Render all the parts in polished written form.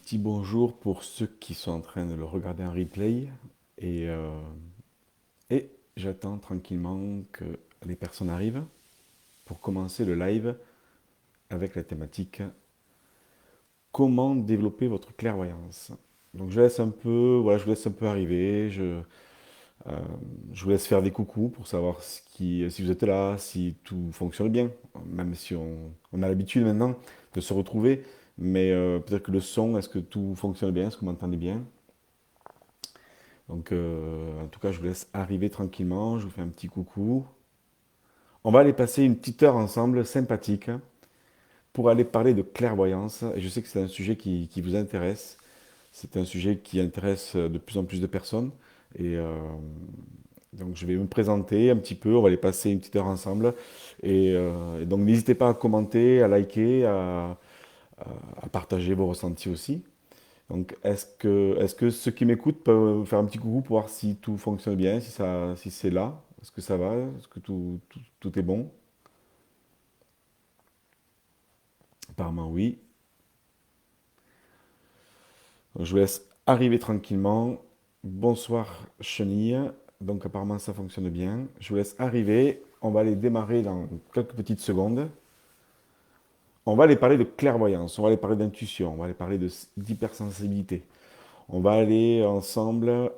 petit bonjour pour ceux qui sont en train de le regarder en replay. Et, euh, et j'attends tranquillement que les personnes arrivent pour commencer le live avec la thématique comment développer votre clairvoyance. Donc je vous laisse un peu arriver. Euh, je vous laisse faire des coucous pour savoir si vous êtes là, si tout fonctionne bien. Même si on a l'habitude maintenant de se retrouver, mais peut-être que le son, est-ce que tout fonctionne bien, est-ce que vous m'entendez bien? Donc, en tout cas, je vous laisse arriver tranquillement. Je vous fais un petit coucou. On va aller passer une petite heure ensemble, sympathique, pour aller parler de clairvoyance. Et je sais que c'est un sujet qui vous intéresse. C'est un sujet qui intéresse de plus en plus de personnes. Et donc, je vais me présenter un petit peu. On va aller passer une petite heure ensemble. Et donc, n'hésitez pas à commenter, à liker, à partager vos ressentis aussi. Donc, est-ce que ceux qui m'écoutent peuvent faire un petit coucou pour voir si tout fonctionne bien, si c'est là? Est-ce que ça va? Est-ce que tout est bon? Apparemment, oui. Donc, je vous laisse arriver tranquillement. Bonsoir, Chenille. Donc, apparemment, ça fonctionne bien. Je vous laisse arriver. On va aller démarrer dans quelques petites secondes. On va aller parler de clairvoyance, on va aller parler d'intuition, on va aller parler d'hypersensibilité. On va aller ensemble.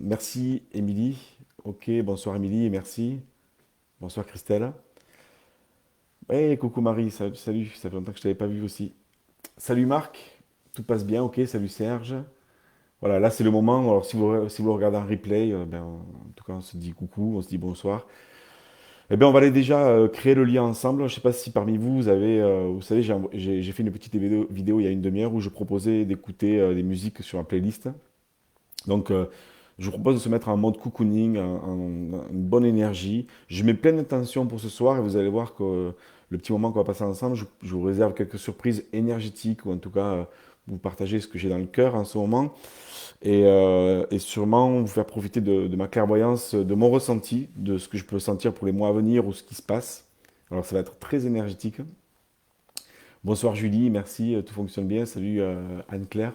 Merci, Émilie. Ok, bonsoir, Émilie, et merci. Bonsoir Christelle. Hey, coucou Marie, salut, salut, ça fait longtemps que je t'avais pas vu aussi. Salut Marc, tout passe bien, ok, salut Serge. Voilà, là c'est le moment, alors si vous le regardez en replay, en tout cas on se dit coucou, on se dit bonsoir. Eh bien on va aller déjà créer le lien ensemble. Je ne sais pas si parmi vous, vous savez, j'ai fait une petite vidéo il y a une demi-heure où je proposais d'écouter des musiques sur ma playlist. Donc, je vous propose de se mettre en mode cocooning, une bonne énergie. Je mets plein d'intentions pour ce soir et vous allez voir que le petit moment qu'on va passer ensemble, je vous réserve quelques surprises énergétiques ou en tout cas, vous partagez ce que j'ai dans le cœur en ce moment et sûrement vous faire profiter de ma clairvoyance, de mon ressenti, de ce que je peux sentir pour les mois à venir ou ce qui se passe. Alors, ça va être très énergétique. Bonsoir Julie, merci, tout fonctionne bien. Salut Anne-Claire.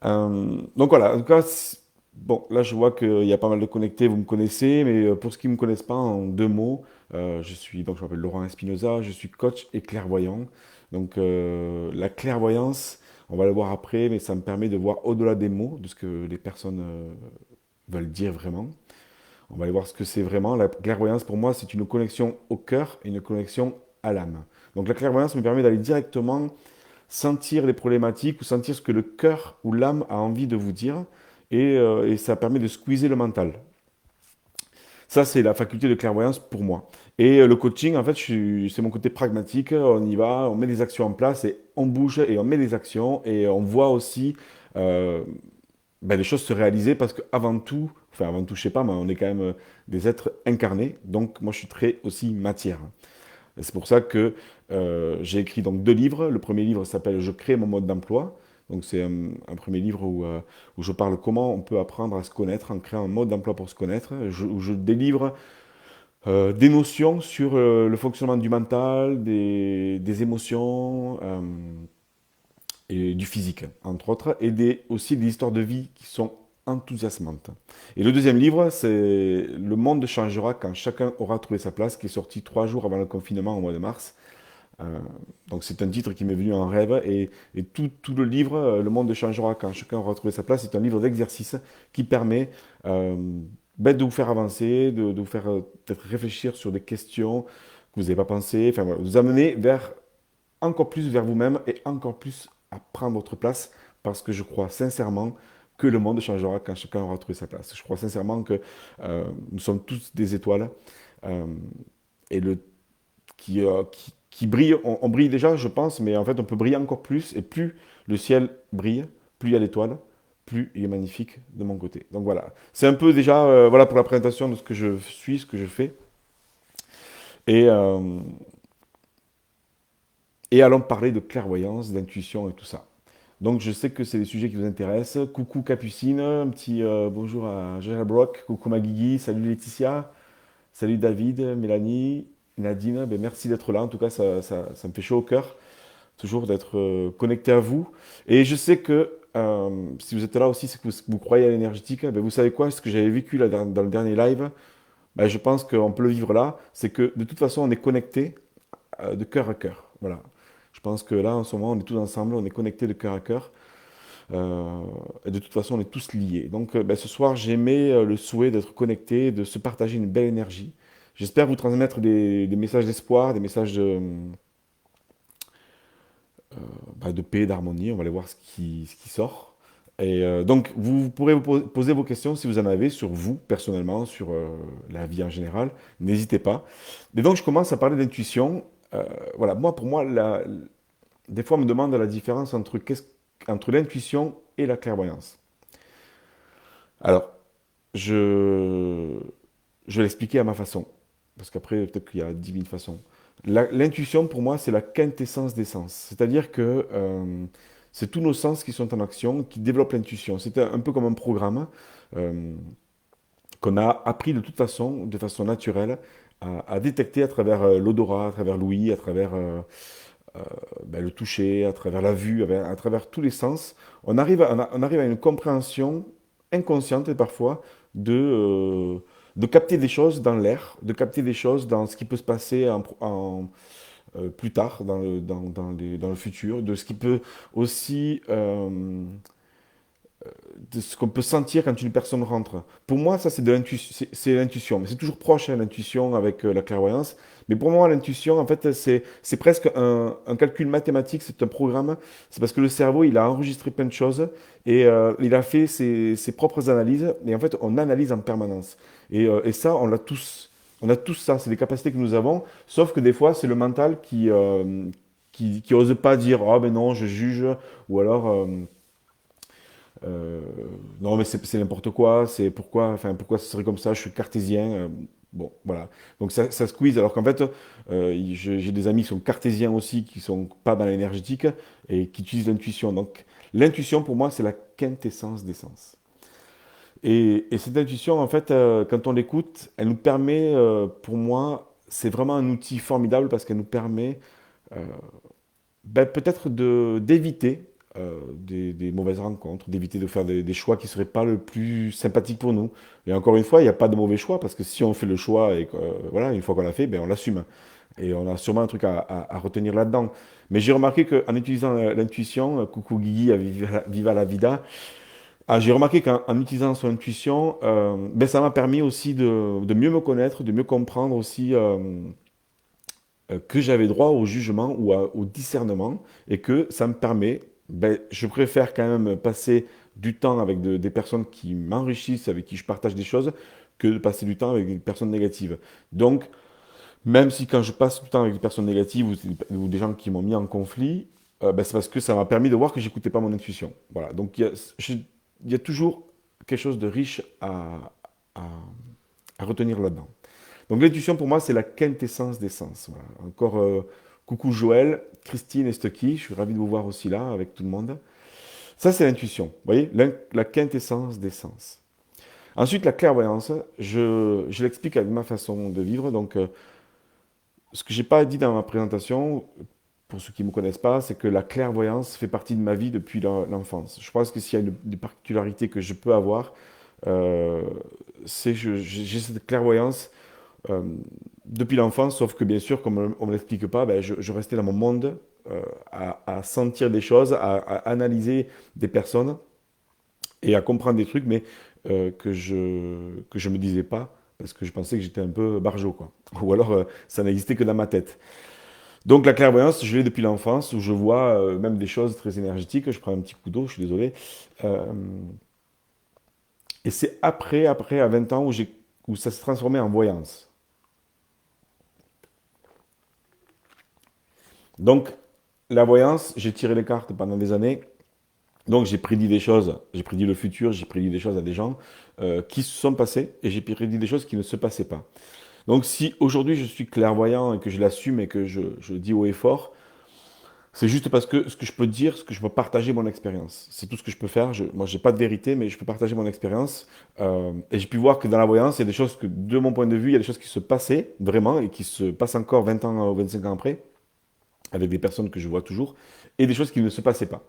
Donc voilà, en tout cas, bon, là je vois qu'il y a pas mal de connectés, vous me connaissez, mais pour ceux qui ne me connaissent pas, en deux mots, donc je m'appelle Laurent Espinoza, je suis coach et clairvoyant. Donc la clairvoyance, on va le voir après, mais ça me permet de voir au-delà des mots, de ce que les personnes veulent dire vraiment. On va aller voir ce que c'est vraiment. La clairvoyance, pour moi, c'est une connexion au cœur et une connexion à l'âme. Donc la clairvoyance me permet d'aller directement sentir les problématiques ou sentir ce que le cœur ou l'âme a envie de vous dire. Et ça permet de squeezer le mental. Ça, c'est la faculté de clairvoyance pour moi. Et le coaching, en fait, c'est mon côté pragmatique. On y va, on met des actions en place et on bouge et on met des actions et on voit aussi euh, les choses se réaliser parce qu'avant tout, enfin avant tout, je sais pas, mais on est quand même des êtres incarnés. Donc moi, je suis très aussi matière. Et c'est pour ça que j'ai écrit donc deux livres. Le premier livre s'appelle Je crée mon mode d'emploi. Donc c'est un premier livre où je parle comment on peut apprendre à se connaître en créant un mode d'emploi pour se connaître, où je délivre des notions sur le fonctionnement du mental, des émotions et du physique, entre autres, et aussi des histoires de vie qui sont enthousiasmantes. Et le deuxième livre, c'est Le monde changera quand chacun aura trouvé sa place, qui est sorti 3 jours avant le confinement au mois de mars. Euh, donc c'est un titre qui m'est venu en rêve et tout le livre, Le monde changera quand chacun aura trouvé sa place, c'est un livre d'exercice qui permet de vous faire avancer, de vous faire peut-être réfléchir sur des questions que vous n'avez pas pensé, enfin voilà, vous amener encore plus vers vous-même et encore plus à prendre votre place parce que je crois sincèrement que le monde changera quand chacun aura trouvé sa place. Je crois sincèrement que nous sommes tous des étoiles euh, et qui brille, on brille déjà, je pense, mais en fait, on peut briller encore plus. Et plus le ciel brille, plus il y a d'étoiles, plus il est magnifique de mon côté. Donc voilà, c'est un peu déjà voilà pour la présentation de ce que je suis, ce que je fais. Et, euh, et allons parler de clairvoyance, d'intuition et tout ça. Donc je sais que c'est des sujets qui vous intéressent. Coucou Capucine, un petit bonjour à Gérald Brock, coucou Maguigui, salut Laetitia, salut David, Mélanie, Nadine, ben merci d'être là, en tout cas ça me fait chaud au cœur. toujours d'être connecté à vous. Et je sais que si vous êtes là aussi, c'est que vous croyez à l'énergétique. Ben, vous savez quoi? Ce que j'avais vécu là, dans le dernier live, ben, je pense qu'on peut le vivre là. C'est que de toute façon, on est connecté de cœur à cœur. Voilà. Je pense que là, en ce moment, on est tous ensemble, on est connectés de cœur à cœur. Et de toute façon, on est tous liés. Donc, ben, ce soir, j'aimais le souhait d'être connecté, de se partager une belle énergie. J'espère vous transmettre des messages d'espoir, des messages bah, de paix, d'harmonie. On va aller voir ce qui sort. Et donc, vous pourrez poser vos questions si vous en avez sur vous, personnellement, sur la vie en général. N'hésitez pas. Et donc, je commence à parler d'intuition. Voilà, moi, pour moi, des fois, on me demande la différence entre l'intuition et la clairvoyance. Alors, je, je vais l'expliquer à ma façon. Parce qu'après, peut-être qu'il y a 10 000 façons. L'intuition, pour moi, c'est la quintessence des sens. C'est-à-dire que c'est tous nos sens qui sont en action, qui développent l'intuition. C'est un peu comme un programme euh, qu'on a appris de façon naturelle, à détecter à travers l'odorat, à travers l'ouïe, à travers euh, ben, le toucher, à travers la vue, à travers tous les sens. On arrive à une compréhension inconsciente et parfois de capter des choses dans l'air, de capter des choses dans ce qui peut se passer plus tard, dans le futur, de ce qui peut aussi de ce qu'on peut sentir quand une personne rentre. Pour moi, ça, c'est de l'intuition, c'est l'intuition. Mais c'est toujours proche, hein, l'intuition avec la clairvoyance. Mais pour moi, l'intuition, en fait, c'est presque un calcul mathématique, c'est un programme. C'est parce que le cerveau, il a enregistré plein de choses et il a fait ses propres analyses. Et en fait, on analyse en permanence. Et ça, on l'a tous. On a tous ça, c'est des capacités que nous avons. Sauf que des fois, c'est le mental qui ose pas dire, oh ben non, je juge, ou alors. Euh, non, mais c'est n'importe quoi, c'est pourquoi, enfin, pourquoi ce serait comme ça, je suis cartésien. Bon, voilà. Donc ça squeeze, alors qu'en fait, j'ai des amis qui sont cartésiens aussi, qui sont pas dans l'énergétique et qui utilisent l'intuition. Donc l'intuition, pour moi, c'est la quintessence des sens. Et cette intuition, en fait, quand on l'écoute, elle nous permet, pour moi, c'est vraiment un outil formidable parce qu'elle nous permet ben, peut-être d'éviter des mauvaises rencontres, d'éviter de faire des choix qui ne seraient pas le plus sympathiques pour nous. Et encore une fois, il n'y a pas de mauvais choix, parce que si on fait le choix et que, voilà, une fois qu'on l'a fait, ben, on l'assume. Et on a sûrement un truc à retenir là-dedans. Mais j'ai remarqué qu'en utilisant l'intuition, coucou Guigui, viva la vida, j'ai remarqué qu'en utilisant son intuition, ben, ça m'a permis aussi de mieux me connaître, de mieux comprendre aussi que j'avais droit au jugement ou au discernement et que ça me permet, ben, je préfère quand même passer du temps avec des personnes qui m'enrichissent, avec qui je partage des choses, que de passer du temps avec des personnes négatives. Donc, même si quand je passe du temps avec des personnes négatives ou des gens qui m'ont mis en conflit, ben, c'est parce que ça m'a permis de voir que j'écoutais pas mon intuition. Voilà. Donc, il y a toujours quelque chose de riche à, à retenir là-dedans. Donc l'intuition pour moi c'est la quintessence des sens. Voilà. Encore coucou Joël, Christine et Stucky, je suis ravi de vous voir aussi là avec tout le monde. Ça c'est l'intuition, vous voyez, la quintessence des sens. Ensuite la clairvoyance, je l'explique avec ma façon de vivre. Donc ce que j'ai pas dit dans ma présentation, pour ceux qui ne me connaissent pas, c'est que la clairvoyance fait partie de ma vie depuis l'enfance. Je pense que s'il y a une particularité que je peux avoir, euh, c'est que j'ai cette clairvoyance euh, depuis l'enfance, sauf que bien sûr, comme on ne me l'explique pas, ben, je restais dans mon monde à sentir des choses, à analyser des personnes et à comprendre des trucs, mais que je me disais pas, parce que je pensais que j'étais un peu barjot, quoi. Ou alors, ça n'existait que dans ma tête. Donc la clairvoyance, je l'ai depuis l'enfance, où je vois même des choses très énergétiques. Je prends un petit coup d'eau, je suis désolé. Euh, et c'est après, à 20 ans, où ça s'est transformé en voyance. Donc, la voyance, j'ai tiré les cartes pendant des années. Donc, j'ai prédit des choses, j'ai prédit le futur, j'ai prédit des choses à des gens qui se sont passées et j'ai prédit des choses qui ne se passaient pas. Donc, si aujourd'hui je suis clairvoyant et que je l'assume et que je le dis haut et fort, c'est juste parce que ce que je peux dire, ce que je peux partager mon expérience. C'est tout ce que je peux faire. Moi, j'ai pas de vérité, mais je peux partager mon expérience. Et j'ai pu voir que dans la voyance, il y a des choses que, de mon point de vue, il y a des choses qui se passaient vraiment et qui se passent encore 20 ans ou 25 ans après. avec des personnes que je vois toujours, et des choses qui ne se passaient pas.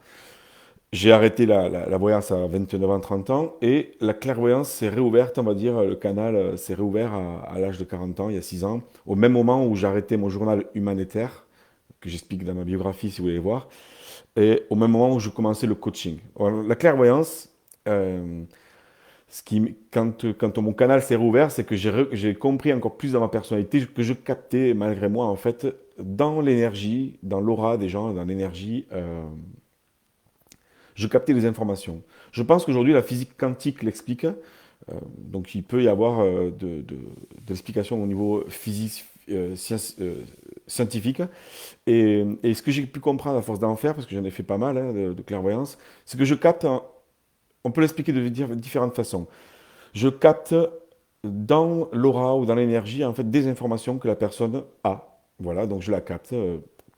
J'ai arrêté la voyance à 29 ans, 30 ans, et la clairvoyance s'est réouverte, on va dire, le canal s'est réouvert à l'âge de 40 ans, il y a 6 ans, au même moment où j'ai arrêté mon journal humanitaire, que j'explique dans ma biographie si vous voulez voir, et au même moment où je commençais le coaching. Alors, la clairvoyance, euh, quand mon canal s'est rouvert, c'est que j'ai compris encore plus dans ma personnalité que je captais malgré moi, en fait, dans l'énergie, dans l'aura des gens, dans l'énergie, je captais les informations. Je pense qu'aujourd'hui, la physique quantique l'explique. Donc, il peut y avoir de l'explication au niveau physique, scientifique. Et ce que j'ai pu comprendre à force d'en faire, parce que j'en ai fait pas mal de clairvoyance, c'est que je capte, on peut l'expliquer de différentes façons. Je capte dans l'aura ou dans l'énergie, en fait, des informations que la personne a. Voilà, donc je la capte.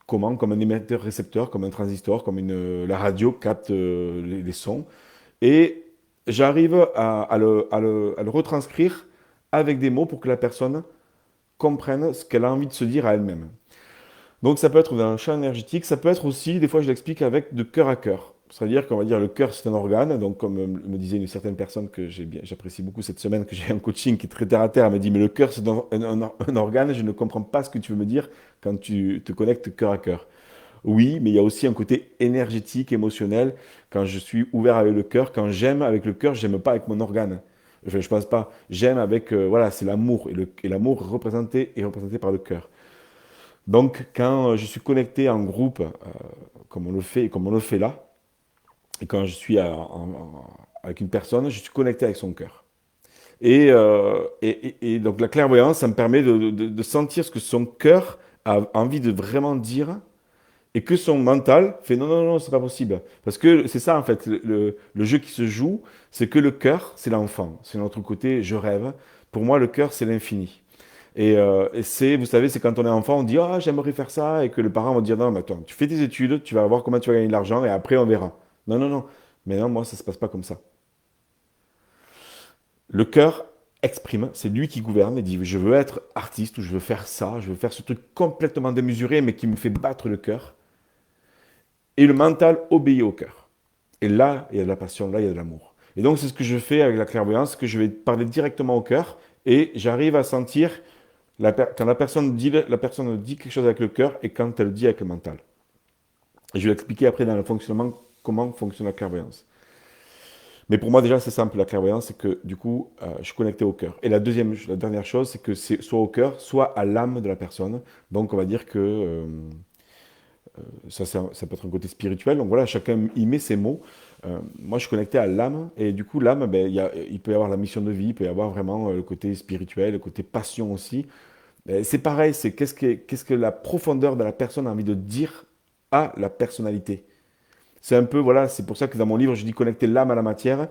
Comment? Comme un émetteur-récepteur, comme un transistor, comme la radio capte les sons. Et j'arrive à le retranscrire avec des mots pour que la personne comprenne ce qu'elle a envie de se dire à elle-même. Donc ça peut être dans un champ énergétique, ça peut être aussi, des fois je l'explique avec de cœur à cœur. C'est-à-dire qu'on va dire le cœur c'est un organe, donc comme me disait une certaine personne que j'apprécie beaucoup cette semaine, que j'ai un coaching qui est très terre à terre, elle me dit mais le cœur c'est un organe, je ne comprends pas ce que tu veux me dire quand tu te connectes cœur à cœur. Oui, mais il y a aussi un côté énergétique, émotionnel, quand je suis ouvert avec le cœur, quand j'aime avec le cœur, j'aime pas avec mon organe. Enfin, je pense pas, j'aime avec, voilà, c'est l'amour, et l'amour est représenté par le cœur. Donc, quand je suis connecté en groupe, comme on le fait là, et quand je suis avec une personne, je suis connecté avec son cœur. Et donc, la clairvoyance, ça me permet de sentir ce que son cœur a envie de vraiment dire, et que son mental fait non, non, non, c'est pas possible. Parce que c'est ça, en fait, le jeu qui se joue, c'est que le cœur, c'est l'enfant. C'est notre côté, je rêve. Pour moi, le cœur, c'est l'infini. Et vous savez, c'est quand on est enfant, on dit, ah, j'aimerais faire ça, et que le parent va dire, non, mais attends, tu fais tes études, tu vas voir comment tu vas gagner de l'argent, et après, on verra. Non, non, non. Mais non, moi, ça se passe pas comme ça. Le cœur exprime, c'est lui qui gouverne, et dit, je veux être artiste, ou je veux faire ça, je veux faire ce truc complètement démesuré, mais qui me fait battre le cœur. Et le mental obéit au cœur. Et là, il y a de la passion, là, il y a de l'amour. Et donc, c'est ce que je fais avec la clairvoyance, que je vais parler directement au cœur, et j'arrive à sentir quand la personne dit quelque chose avec le cœur et quand elle dit avec le mental. Et je vais l'expliquer après dans le fonctionnement, comment fonctionne la clairvoyance. Mais pour moi, déjà, c'est simple, la clairvoyance, c'est que du coup, je suis connecté au cœur. Et la dernière chose, c'est que c'est soit au cœur, soit à l'âme de la personne. Donc, on va dire que ça peut être un côté spirituel. Donc voilà, chacun y met ses mots. Moi, je suis connecté à l'âme. Et du coup, l'âme, ben, il peut y avoir la mission de vie, il peut y avoir vraiment le côté spirituel, le côté passion aussi. C'est pareil, c'est qu'est-ce que la profondeur de la personne a envie de dire à la personnalité. C'est un peu, voilà, c'est pour ça que dans mon livre, je dis connecter l'âme à la matière.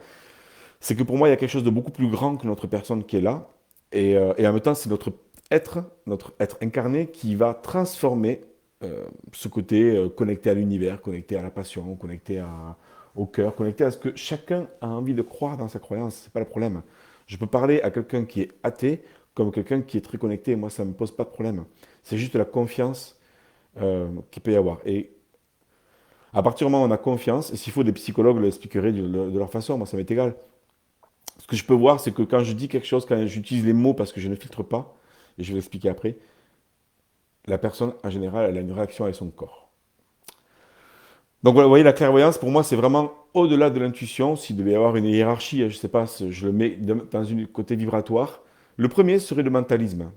C'est que pour moi, il y a quelque chose de beaucoup plus grand que notre personne qui est là. Et en même temps, c'est notre être incarné qui va transformer ce côté connecté à l'univers, connecté à la passion, au cœur, connecté à ce que chacun a envie de croire dans sa croyance. C'est pas le problème. Je peux parler à quelqu'un qui est athée comme quelqu'un qui est très connecté. Moi, ça ne me pose pas de problème. C'est juste la confiance qu'il peut y avoir. Et à partir du moment où on a confiance, et s'il faut, des psychologues l'expliqueraient de leur façon, moi, ça m'est égal. Ce que je peux voir, c'est que quand je dis quelque chose, quand j'utilise les mots parce que je ne filtre pas, et je vais l'expliquer après, la personne, en général, elle a une réaction avec son corps. Donc voilà, vous voyez, la clairvoyance, pour moi, c'est vraiment au-delà de l'intuition. S'il devait y avoir une hiérarchie, je ne sais pas, je le mets dans un côté vibratoire. Le premier serait le mentalisme.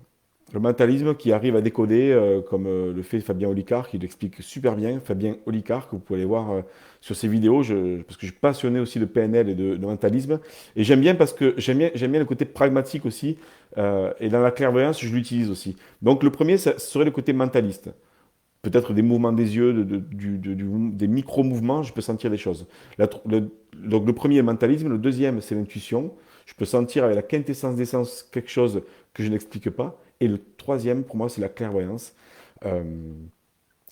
Le mentalisme qui arrive à décoder, comme le fait Fabien Olicard, qui l'explique super bien. Fabien Olicard, que vous pouvez aller voir sur ses vidéos, parce que je suis passionné aussi de PNL et de mentalisme. Et j'aime bien parce que j'aime bien le côté pragmatique aussi. Et dans la clairvoyance, je l'utilise aussi. Donc le premier, ça serait le côté mentaliste. Peut-être des mouvements des yeux, des micro-mouvements, je peux sentir des choses. Donc le premier est le mentalisme, le deuxième c'est l'intuition. Je peux sentir avec la quintessence d'essence quelque chose que je n'explique pas. Et le troisième, pour moi, c'est la clairvoyance. Euh,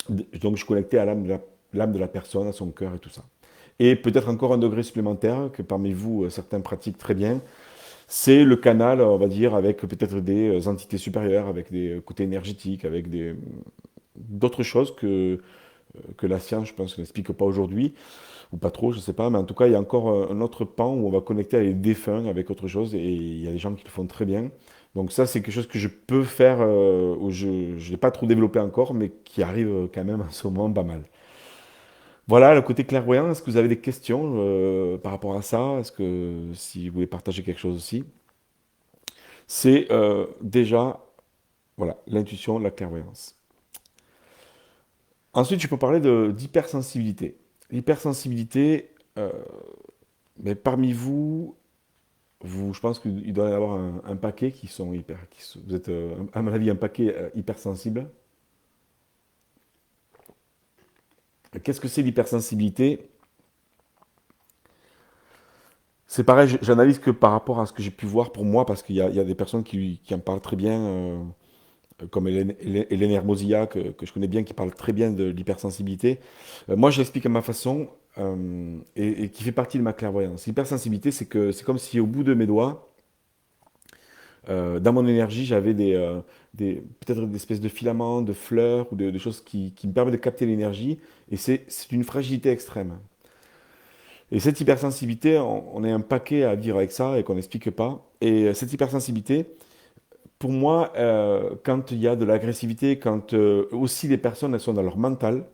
donc je suis connecté à l'âme de la personne, à son cœur et tout ça. Et peut-être encore un degré supplémentaire que parmi vous, certains pratiquent très bien, c'est le canal, on va dire, avec peut-être des entités supérieures, avec des côtés énergétiques, avec d'autres choses que la science, je pense, n'explique pas aujourd'hui, ou pas trop, je ne sais pas, mais en tout cas, il y a encore un autre pan où on va connecter les défunts avec autre chose, et il y a des gens qui le font très bien. Donc ça, c'est quelque chose que je peux faire, où je ne l'ai pas trop développé encore, mais qui arrive quand même en ce moment pas mal. Voilà, le côté clairvoyant, est-ce que vous avez des questions par rapport à ça? Est-ce que si vous voulez partager quelque chose aussi? C'est déjà, voilà, l'intuition, la clairvoyance. Ensuite, je peux parler d'hypersensibilité. L'hypersensibilité, euh, mais parmi vous, je pense qu'il doit y avoir un paquet qui sont vous êtes, à mon avis, un paquet hypersensible. Qu'est-ce que c'est l'hypersensibilité? C'est pareil, j'analyse que par rapport à ce que j'ai pu voir pour moi, parce qu'il y a des personnes qui en parlent très bien, comme Hélène Hermosilla, que je connais bien, qui parle très bien de l'hypersensibilité. Moi, je l'explique à ma façon, et qui fait partie de ma clairvoyance. L'hypersensibilité, c'est que c'est comme si au bout de mes doigts, dans mon énergie, j'avais peut-être des espèces de filaments, de fleurs ou de choses qui me permettent de capter l'énergie. Et c'est une fragilité extrême. Et cette hypersensibilité, on est un paquet à vivre avec ça et qu'on n'explique pas. Et cette hypersensibilité, pour moi, quand il y a de l'agressivité, quand aussi les personnes elles sont dans leur mental,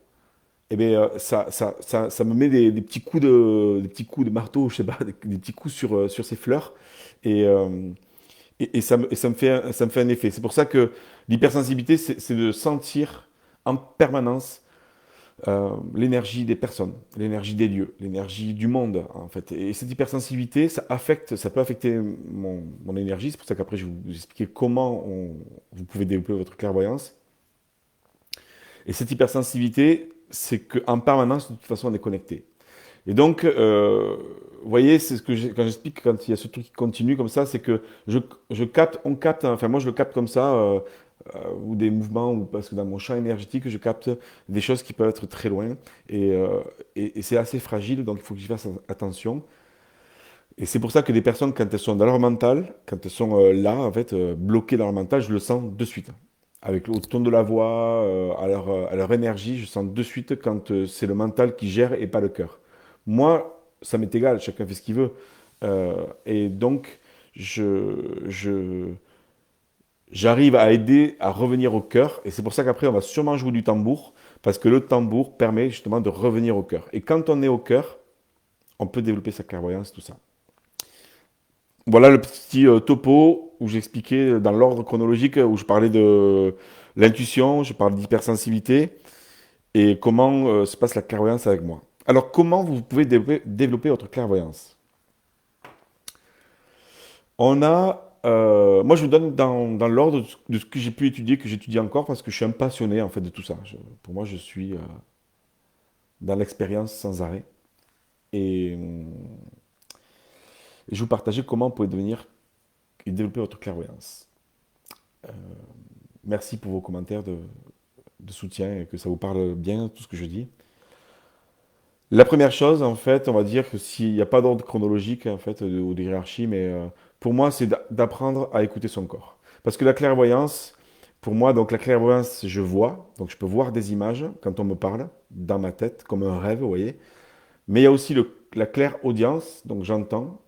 eh bien, ça me met des petits coups de marteau, je sais pas, des petits coups sur ces fleurs. Et, ça me fait un effet. C'est pour ça que l'hypersensibilité, c'est de sentir en permanence l'énergie des personnes, l'énergie des lieux, l'énergie du monde, en fait. Et cette hypersensibilité, ça peut affecter mon énergie. C'est pour ça qu'après, je vais vous expliquer vous pouvez développer votre clairvoyance. Et cette hypersensibilité, c'est qu'en permanence, de toute façon, on est connecté. Et donc, vous voyez, c'est ce que quand j'explique, quand il y a ce truc qui continue comme ça, c'est que on capte, enfin moi je le capte comme ça, ou des mouvements, ou parce que dans mon champ énergétique, je capte des choses qui peuvent être très loin, et, euh, et c'est assez fragile, donc il faut que j'y fasse attention. Et c'est pour ça que des personnes, quand elles sont dans leur mental, quand elles sont là, en fait, bloquées dans leur mental, je le sens de suite. Avec le ton de la voix, à leur énergie, je sens de suite quand c'est le mental qui gère et pas le cœur. Moi, ça m'est égal, chacun fait ce qu'il veut. Et donc, je, j'arrive à aider à revenir au cœur. Et c'est pour ça qu'après, on va sûrement jouer du tambour, parce que le tambour permet justement de revenir au cœur. Et quand on est au cœur, on peut développer sa clairvoyance, tout ça. Voilà le petit topo où j'expliquais dans l'ordre chronologique, où je parlais de l'intuition, je parle d'hypersensibilité et comment se passe la clairvoyance avec moi. Alors, comment vous pouvez développer votre clairvoyance? Moi, je vous donne dans l'ordre de ce que j'ai pu étudier, que j'étudie encore, parce que je suis un passionné en fait de tout ça. Pour moi, je suis dans l'expérience sans arrêt. Et, et je vais vous partager comment vous pouvez devenir et développer votre clairvoyance. Merci pour vos commentaires de soutien et que ça vous parle bien, tout ce que je dis. La première chose, en fait, on va dire que s'il n'y a pas d'ordre chronologique, en fait, ou de hiérarchie, mais pour moi, c'est d'apprendre à écouter son corps. Parce que la clairvoyance, pour moi, donc la clairvoyance, je vois, donc je peux voir des images quand on me parle, dans ma tête, comme un rêve, vous voyez. Mais il y a aussi la claire-audience, donc j'entends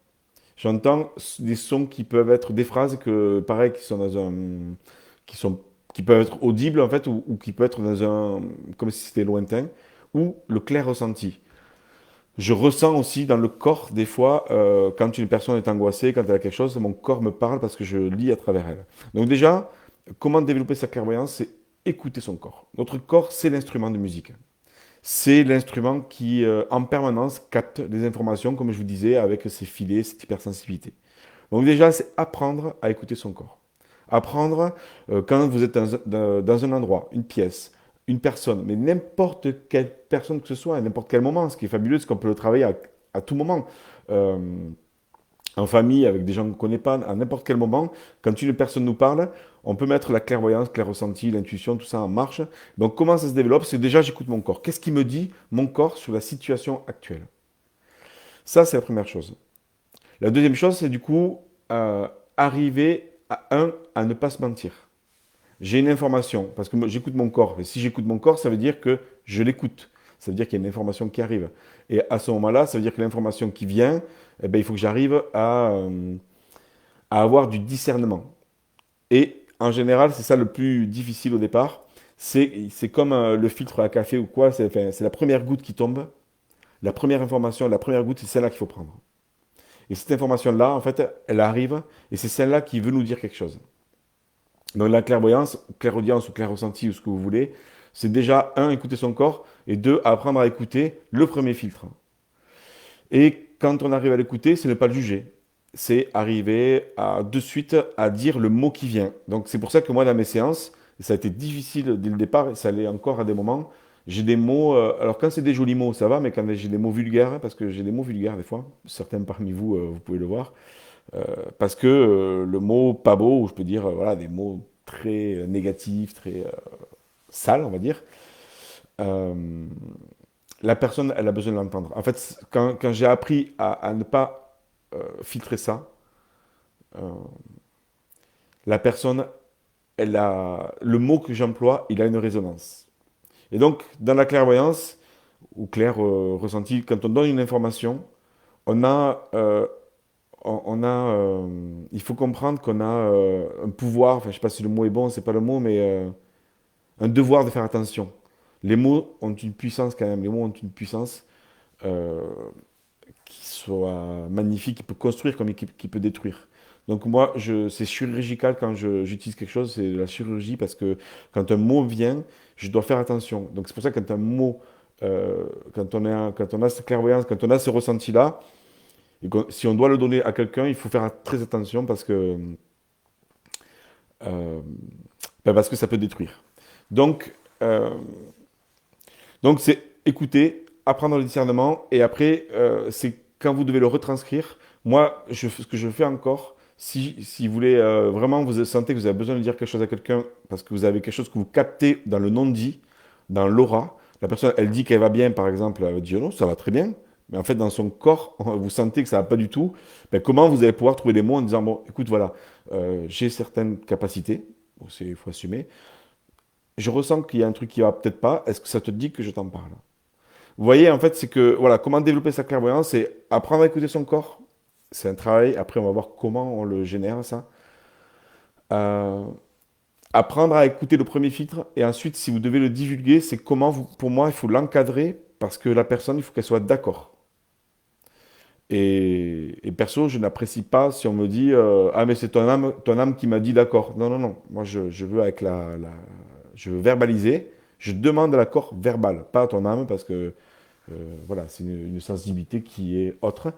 des sons qui peuvent être des phrases que, pareil, qui sont, qui peuvent être audibles, en fait, ou qui peuvent être comme si c'était lointain, ou le clair ressenti. Je ressens aussi dans le corps, des fois, quand une personne est angoissée, quand elle a quelque chose, mon corps me parle parce que je lis à travers elle. Donc déjà, comment développer sa clairvoyance? C'est écouter son corps. Notre corps, c'est l'instrument de musique. C'est l'instrument qui, en permanence, capte des informations, comme je vous disais, avec ses filets, cette hypersensibilité. Donc déjà, c'est apprendre à écouter son corps. Apprendre quand vous êtes dans un endroit, une pièce, une personne, mais n'importe quelle personne que ce soit, à n'importe quel moment. Ce qui est fabuleux, c'est qu'on peut le travailler à tout moment. Euh, En famille, avec des gens qu'on ne connaît pas, à n'importe quel moment. Quand une personne nous parle, on peut mettre la clairvoyance, clair ressenti, l'intuition, tout ça en marche. Donc comment ça se développe? C'est déjà j'écoute mon corps. Qu'est-ce qui me dit mon corps sur la situation actuelle? Ça, c'est la première chose. La deuxième chose, c'est du coup arriver à ne pas se mentir. j'ai une information, parce que moi, j'écoute mon corps. Et si j'écoute mon corps, ça veut dire que je l'écoute. Ça veut dire qu'il y a une information qui arrive. Et à ce moment-là, ça veut dire que l'information qui vient, eh ben, il faut que j'arrive à avoir du discernement. Et en général, c'est ça le plus difficile au départ. C'est comme le filtre à café ou quoi, enfin, c'est la première goutte qui tombe. La première information, la première goutte, c'est celle-là qu'il faut prendre. Et cette information-là, en fait, elle arrive, et c'est celle-là qui veut nous dire quelque chose. Donc la clairvoyance, clairaudience ou clair-ressenti ou ce que vous voulez, c'est déjà, un, écouter son corps, et deux, apprendre à écouter le premier filtre. Et quand on arrive à l'écouter, c'est ne pas le juger. C'est arriver à de suite à dire le mot qui vient. Donc c'est pour ça que moi, dans mes séances, ça a été difficile dès le départ, et ça l'est encore à des moments, j'ai des mots, alors quand c'est des jolis mots, ça va, mais quand j'ai des mots vulgaires, parce que j'ai des mots vulgaires des fois, certains parmi vous, vous pouvez le voir, parce que le mot pas beau, ou je peux dire voilà, des mots très négatifs, très sales, on va dire, euh, la personne, elle a besoin de l'entendre. En fait, quand j'ai appris à ne pas filtrer ça, euh, la personne, elle a, le mot que j'emploie, il a une résonance. Et donc, dans la clairvoyance, ou clair ressenti, quand on donne une information, on a, il faut comprendre qu'on a un pouvoir, enfin, je ne sais pas si le mot est bon, c'est pas le mot, mais un devoir de faire attention. Les mots ont une puissance quand même, les mots ont une puissance euh, qui soit magnifique, qui peut construire comme qui peut détruire. Donc moi, c'est chirurgical quand j'utilise quelque chose, c'est de la chirurgie parce que quand un mot vient, je dois faire attention. Donc c'est pour ça que quand un mot, quand on a cette clairvoyance, quand on a ce ressenti-là, si on doit le donner à quelqu'un, il faut faire très attention euh, parce que ça peut détruire. Donc, euh, donc c'est écouter, apprendre le discernement, et après, c'est quand vous devez le retranscrire. Moi, ce que je fais encore, si vous voulez vraiment, vous sentez que vous avez besoin de dire quelque chose à quelqu'un, parce que vous avez quelque chose que vous captez dans le non-dit, dans l'aura, la personne, elle dit qu'elle va bien, par exemple, elle dit oh non, ça va très bien, mais en fait, dans son corps, vous sentez que ça va pas du tout. Ben, comment vous allez pouvoir trouver les mots en disant, bon, écoute, voilà, j'ai certaines capacités, bon, il faut assumer, je ressens qu'il y a un truc qui va peut-être pas, est-ce que ça te dit que je t'en parle? Vous voyez, en fait, c'est que, voilà, comment développer sa clairvoyance, c'est apprendre à écouter son corps. C'est un travail. Après, on va voir comment on le génère, ça. Euh, apprendre à écouter le premier filtre. Et ensuite, si vous devez le divulguer, c'est comment vous, pour moi, il faut l'encadrer parce que la personne, il faut qu'elle soit d'accord. Et perso, je n'apprécie pas si on me dit ah, mais c'est ton âme qui m'a dit d'accord. Non, non, non. Moi, je veux avec je veux verbaliser. Je demande l'accord verbal, pas à ton âme, parce que voilà, c'est une sensibilité qui est autre.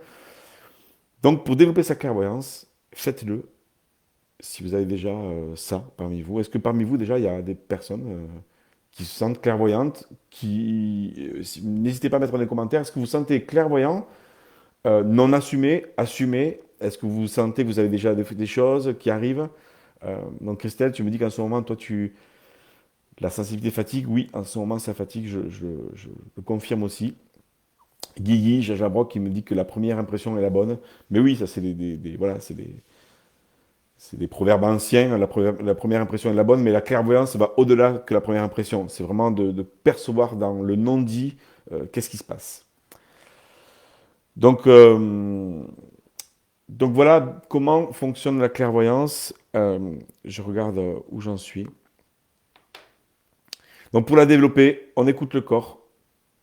Donc, pour développer sa clairvoyance, faites-le si vous avez déjà ça parmi vous. Est-ce que parmi vous, déjà, il y a des personnes qui se sentent clairvoyantes, n'hésitez pas à mettre dans les commentaires, est-ce que vous vous sentez clairvoyant, non assumé, assumé, est-ce que vous sentez que vous avez déjà des choses qui arrivent? Donc, Christelle, tu me dis qu'en ce moment, toi, la sensibilité fatigue, oui, en ce moment, ça fatigue, je le confirme aussi. Guigui, Jaja Brock qui me dit que la première impression est la bonne. Mais oui, ça c'est voilà, c'est des proverbes anciens. La première impression est la bonne, mais la clairvoyance va au-delà que la première impression. C'est vraiment de percevoir dans le non-dit qu'est-ce qui se passe. Donc, donc voilà comment fonctionne la clairvoyance. Je regarde où j'en suis. Donc pour la développer, on écoute le corps,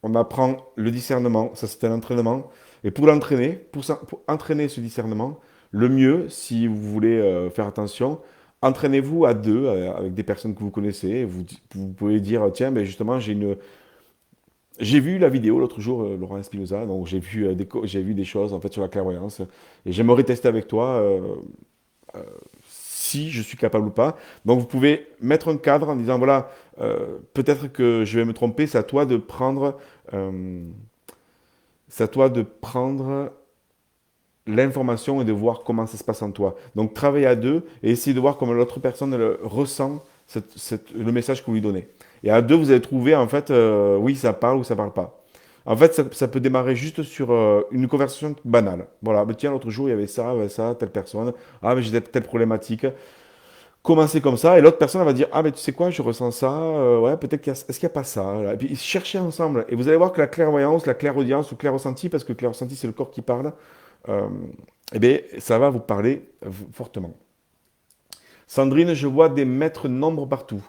on apprend le discernement, ça c'est un entraînement. Et pour l'entraîner, pour entraîner ce discernement, le mieux, si vous voulez faire attention, entraînez-vous à deux avec des personnes que vous connaissez. Vous pouvez dire, tiens, ben justement, j'ai vu la vidéo l'autre jour, Laurent Espinosa, donc j'ai vu des choses en fait sur la clairvoyance, et j'aimerais tester avec toi si je suis capable ou pas. Donc vous pouvez mettre un cadre en disant, voilà, peut-être que je vais me tromper, euh, c'est à toi de prendre l'information et de voir comment ça se passe en toi. Donc travailler à deux et essayer de voir comment l'autre personne ressent le message que vous lui donnez. Et à deux, vous allez trouver en fait, oui, ça parle ou ça parle pas. En fait, ça peut démarrer juste sur une conversation banale. Voilà, mais tiens, l'autre jour, il y avait ça, telle personne. Ah, mais j'ai telle problématique. commencer comme ça, et l'autre personne elle va dire, ah mais tu sais quoi, je ressens ça, ouais, peut-être est-ce qu'il n'y a pas ça? Voilà. Et puis cherchez ensemble, et vous allez voir que la clairvoyance, la clairaudience ou clair-ressenti, parce que clair-ressenti c'est le corps qui parle, euh, eh bien, ça va vous parler fortement. Sandrine, je vois des maîtres nombres partout.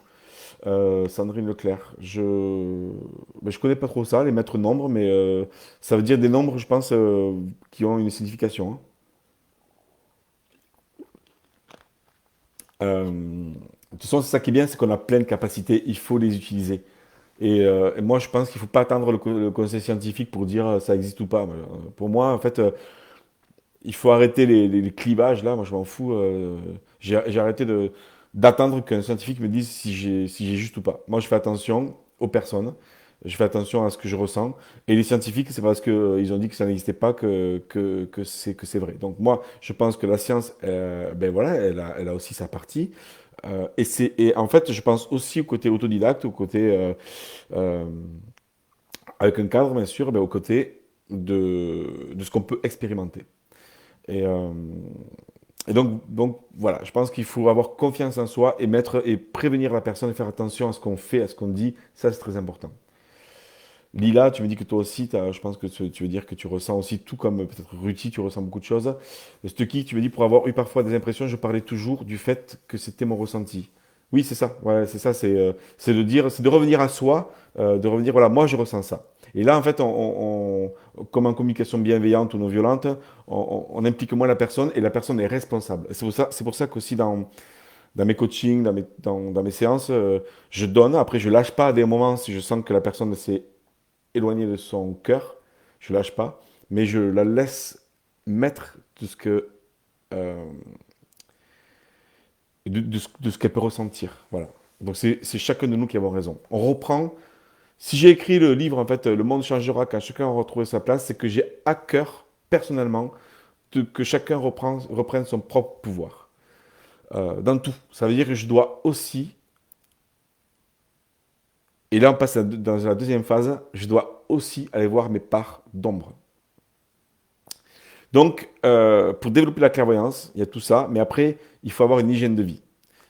Sandrine Leclerc, je connais pas trop ça, les maîtres nombres, mais ça veut dire des nombres, je pense, qui ont une signification, hein. De toute façon, c'est ça qui est bien, c'est qu'on a plein de capacités, il faut les utiliser. Et moi, je pense qu'il ne faut pas attendre le conseil scientifique pour dire ça existe ou pas. Pour moi, en fait, il faut arrêter les clivages là. Moi, je m'en fous. J'ai arrêté d'attendre qu'un scientifique me dise si j'ai juste ou pas. Moi, je fais attention aux personnes. Je fais attention à ce que je ressens. Et les scientifiques, c'est parce qu'ils ont dit que ça n'existait pas que c'est vrai. Donc moi, je pense que la science, ben voilà, elle a aussi sa partie. Et en fait, je pense aussi au côté autodidacte, au côté euh, avec un cadre, bien sûr, ben, au côté de ce qu'on peut expérimenter. Et, euh, et donc, voilà, je pense qu'il faut avoir confiance en soi et prévenir la personne et faire attention à ce qu'on fait, à ce qu'on dit. Ça, c'est très important. Lila, tu me dis que toi aussi, je pense que tu veux dire que tu ressens aussi, tout comme peut-être Ruti, tu ressens beaucoup de choses. Stucky, tu me dis, pour avoir eu parfois des impressions, je parlais toujours du fait que c'était mon ressenti. Oui, c'est ça, ouais, c'est ça, c'est de dire, c'est de revenir à soi, de revenir, voilà, moi je ressens ça. Et là, en fait, comme en communication bienveillante ou non violente, on implique moins la personne et la personne est responsable. C'est pour ça qu'aussi dans mes coachings, dans mes séances, je donne, après je lâche pas à des moments si je sens que la personne s'est éloignée de son cœur, je lâche pas, mais je la laisse mettre euh, de ce qu'elle peut ressentir. Voilà. Donc c'est chacun de nous qui avons raison. On reprend. Si j'ai écrit le livre, en fait, Le monde changera quand chacun aura retrouvé sa place, c'est que j'ai à cœur, personnellement, que chacun reprenne son propre pouvoir. Dans tout. Ça veut dire que je dois aussi, et là on passe dans la deuxième phase, je dois aussi aller voir mes parts d'ombre. Donc, pour développer la clairvoyance, il y a tout ça, mais après, il faut avoir une hygiène de vie.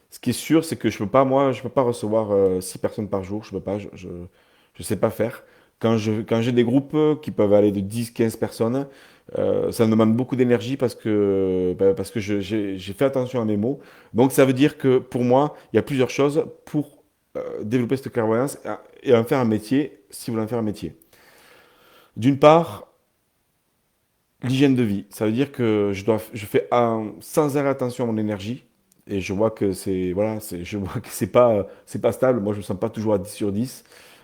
Ce qui est sûr, c'est que je peux pas, moi, je peux pas recevoir 6 personnes par jour, je peux pas, je sais pas faire. Quand j'ai des groupes qui peuvent aller de 10, 15 personnes, ça me demande beaucoup d'énergie parce que j'ai fait attention à mes mots. Donc, ça veut dire que pour moi, il y a plusieurs choses pour développer cette clairvoyance et en faire un métier, si vous voulez en faire un métier. D'une part, l'hygiène de vie, ça veut dire que je fais sans arrêt attention à mon énergie et je vois que voilà, je vois que c'est pas stable. Moi, je me sens pas toujours à 10 sur 10.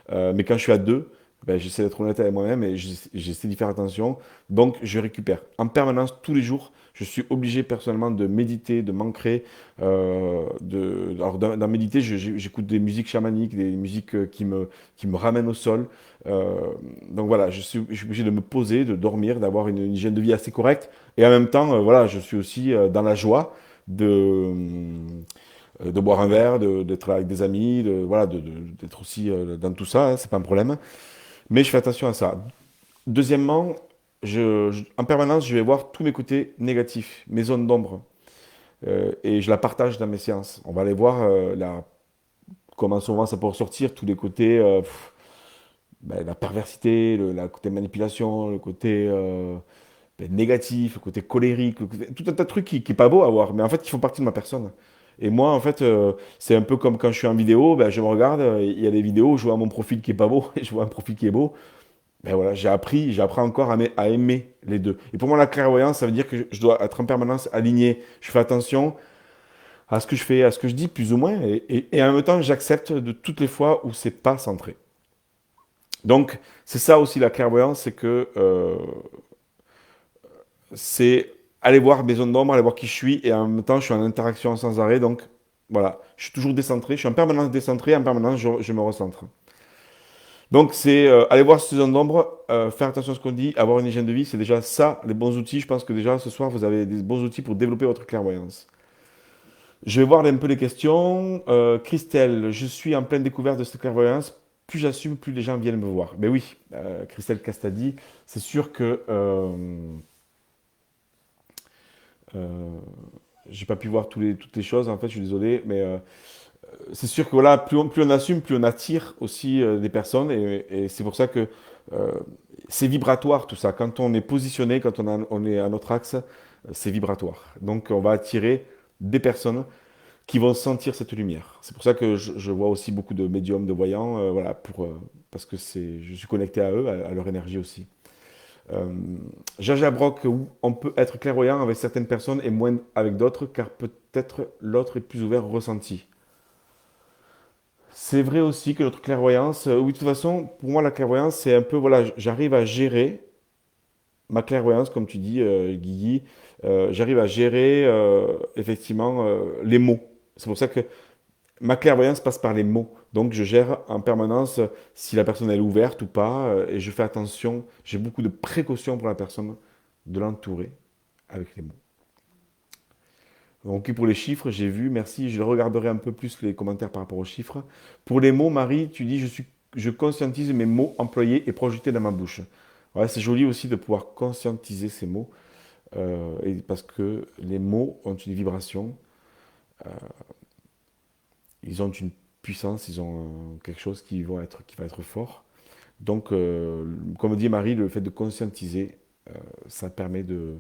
Mais quand je suis à 2, ben, j'essaie d'être honnête avec moi-même et j'essaie d'y faire attention. Donc, je récupère en permanence tous les jours. Je suis obligé personnellement de méditer, de m'ancrer. Alors, dans méditer, j'écoute des musiques chamaniques, des musiques qui me ramènent au sol. Euh, donc voilà, je suis obligé de me poser, de dormir, d'avoir une hygiène de vie assez correcte. Et en même temps, voilà, je suis aussi dans la joie de boire un verre, d'être avec des amis, voilà, d'être aussi dans tout ça, hein, c'est pas un problème. Mais je fais attention à ça. Deuxièmement, en permanence, je vais voir tous mes côtés négatifs, mes zones d'ombre, et je la partage dans mes séances. On va aller voir comment souvent ça peut ressortir, tous les côtés. Ben, la perversité, la côté manipulation, le côté ben, négatif, le côté colérique, tout un tas de trucs qui est pas beau à voir, mais en fait qui font partie de ma personne. Et moi, en fait, c'est un peu comme quand je suis en vidéo, ben, je me regarde, il y a des vidéos où je vois mon profil qui est pas beau et je vois un profil qui est beau. Ben voilà, j'apprends encore à aimer les deux. Et pour moi, la clairvoyance, ça veut dire que je dois être en permanence aligné. Je fais attention à ce que je fais, à ce que je dis, plus ou moins, et en même temps, j'accepte de toutes les fois où c'est pas centré. Donc, c'est ça aussi la clairvoyance, c'est que c'est aller voir mes zones d'ombre, aller voir qui je suis, et en même temps, je suis en interaction sans arrêt. Donc, voilà, je suis toujours décentré, je suis en permanence décentré, en permanence, je me recentre. Donc, c'est aller voir ces zones d'ombre, faire attention à ce qu'on dit, avoir une hygiène de vie, c'est déjà ça, les bons outils. Je pense que déjà, ce soir, vous avez des bons outils pour développer votre clairvoyance. Je vais voir un peu les questions. Christelle, je suis en pleine découverte de cette clairvoyance. Plus j'assume, plus les gens viennent me voir. Ben oui, Christelle Castadi, c'est sûr que euh, J'ai pas pu voir toutes les choses, en fait, je suis désolé, mais c'est sûr que voilà, plus on assume, plus on attire aussi des personnes, et c'est pour ça que euh, c'est vibratoire tout ça. Quand on est positionné, quand on est à notre axe, c'est vibratoire. Donc on va attirer des personnes qui vont sentir cette lumière. C'est pour ça que je vois aussi beaucoup de médiums, de voyants, voilà, parce que je suis connecté à eux, à leur énergie aussi. Euh, Jaja Brock, où on peut être clairvoyant avec certaines personnes et moins avec d'autres, car peut-être l'autre est plus ouvert au ressenti. C'est vrai aussi que notre clairvoyance, oui, de toute façon, pour moi, la clairvoyance, c'est un peu, voilà, j'arrive à gérer ma clairvoyance, comme tu dis, Guigui, j'arrive à gérer, effectivement, les mots. C'est pour ça que ma clairvoyance passe par les mots. Donc, je gère en permanence si la personne elle est ouverte ou pas, et je fais attention, j'ai beaucoup de précautions pour la personne, de l'entourer avec les mots. Donc, pour les chiffres, j'ai vu, merci, je regarderai un peu plus les commentaires par rapport aux chiffres. Pour les mots, Marie, tu dis, je conscientise mes mots employés et projetés dans ma bouche. Ouais, c'est joli aussi de pouvoir conscientiser ces mots, et parce que les mots ont une vibration, ils ont une puissance, ils ont quelque chose qui va être fort. Donc, comme dit Marie, le fait de conscientiser, ça permet de,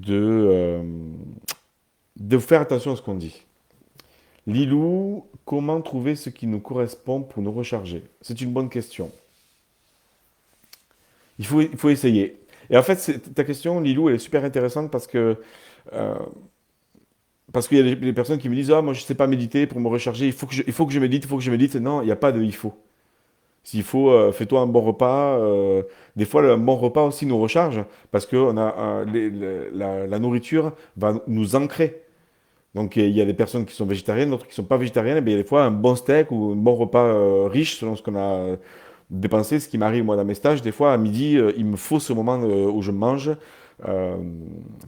euh, de faire attention à ce qu'on dit. Lilou, comment trouver ce qui nous correspond pour nous recharger? C'est une bonne question. Il faut essayer. Et en fait, ta question, Lilou, elle est super intéressante euh, parce qu'il y a des personnes qui me disent, ah, moi, je ne sais pas méditer pour me recharger, il faut que je médite, il faut que je médite. Non, il n'y a pas de il faut. S'il faut, fais-toi un bon repas. Des fois, le bon repas aussi nous recharge parce que la nourriture va nous ancrer. Donc il y a des personnes qui sont végétariennes, d'autres qui ne sont pas végétariennes. Et bien, des fois, un bon steak ou un bon repas riche, selon ce qu'on a dépensé, ce qui m'arrive moi dans mes stages, des fois à midi, il me faut ce moment où je mange euh,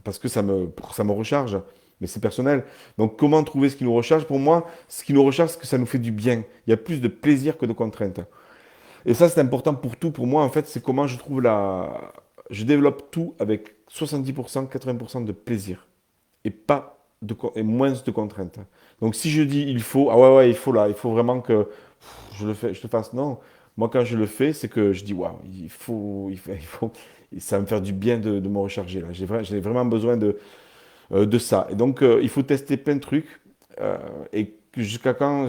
parce que ça me recharge. Mais c'est personnel. Donc comment trouver ce qui nous recharge? Pour moi, ce qui nous recharge, c'est que ça nous fait du bien. Il y a plus de plaisir que de contraintes. Et ça, c'est important pour tout. Pour moi, en fait, c'est comment je trouve la... Je développe tout avec 70%, 80% de plaisir et pas et moins de contraintes. Donc si je dis il faut, ah ouais, ouais, il faut là, il faut vraiment que je le fasse. Non, moi quand je le fais, c'est que je dis waouh, il faut, ça va me faire du bien de me recharger là. J'ai vraiment besoin de ça. Et donc il faut tester plein de trucs et jusqu'à quand,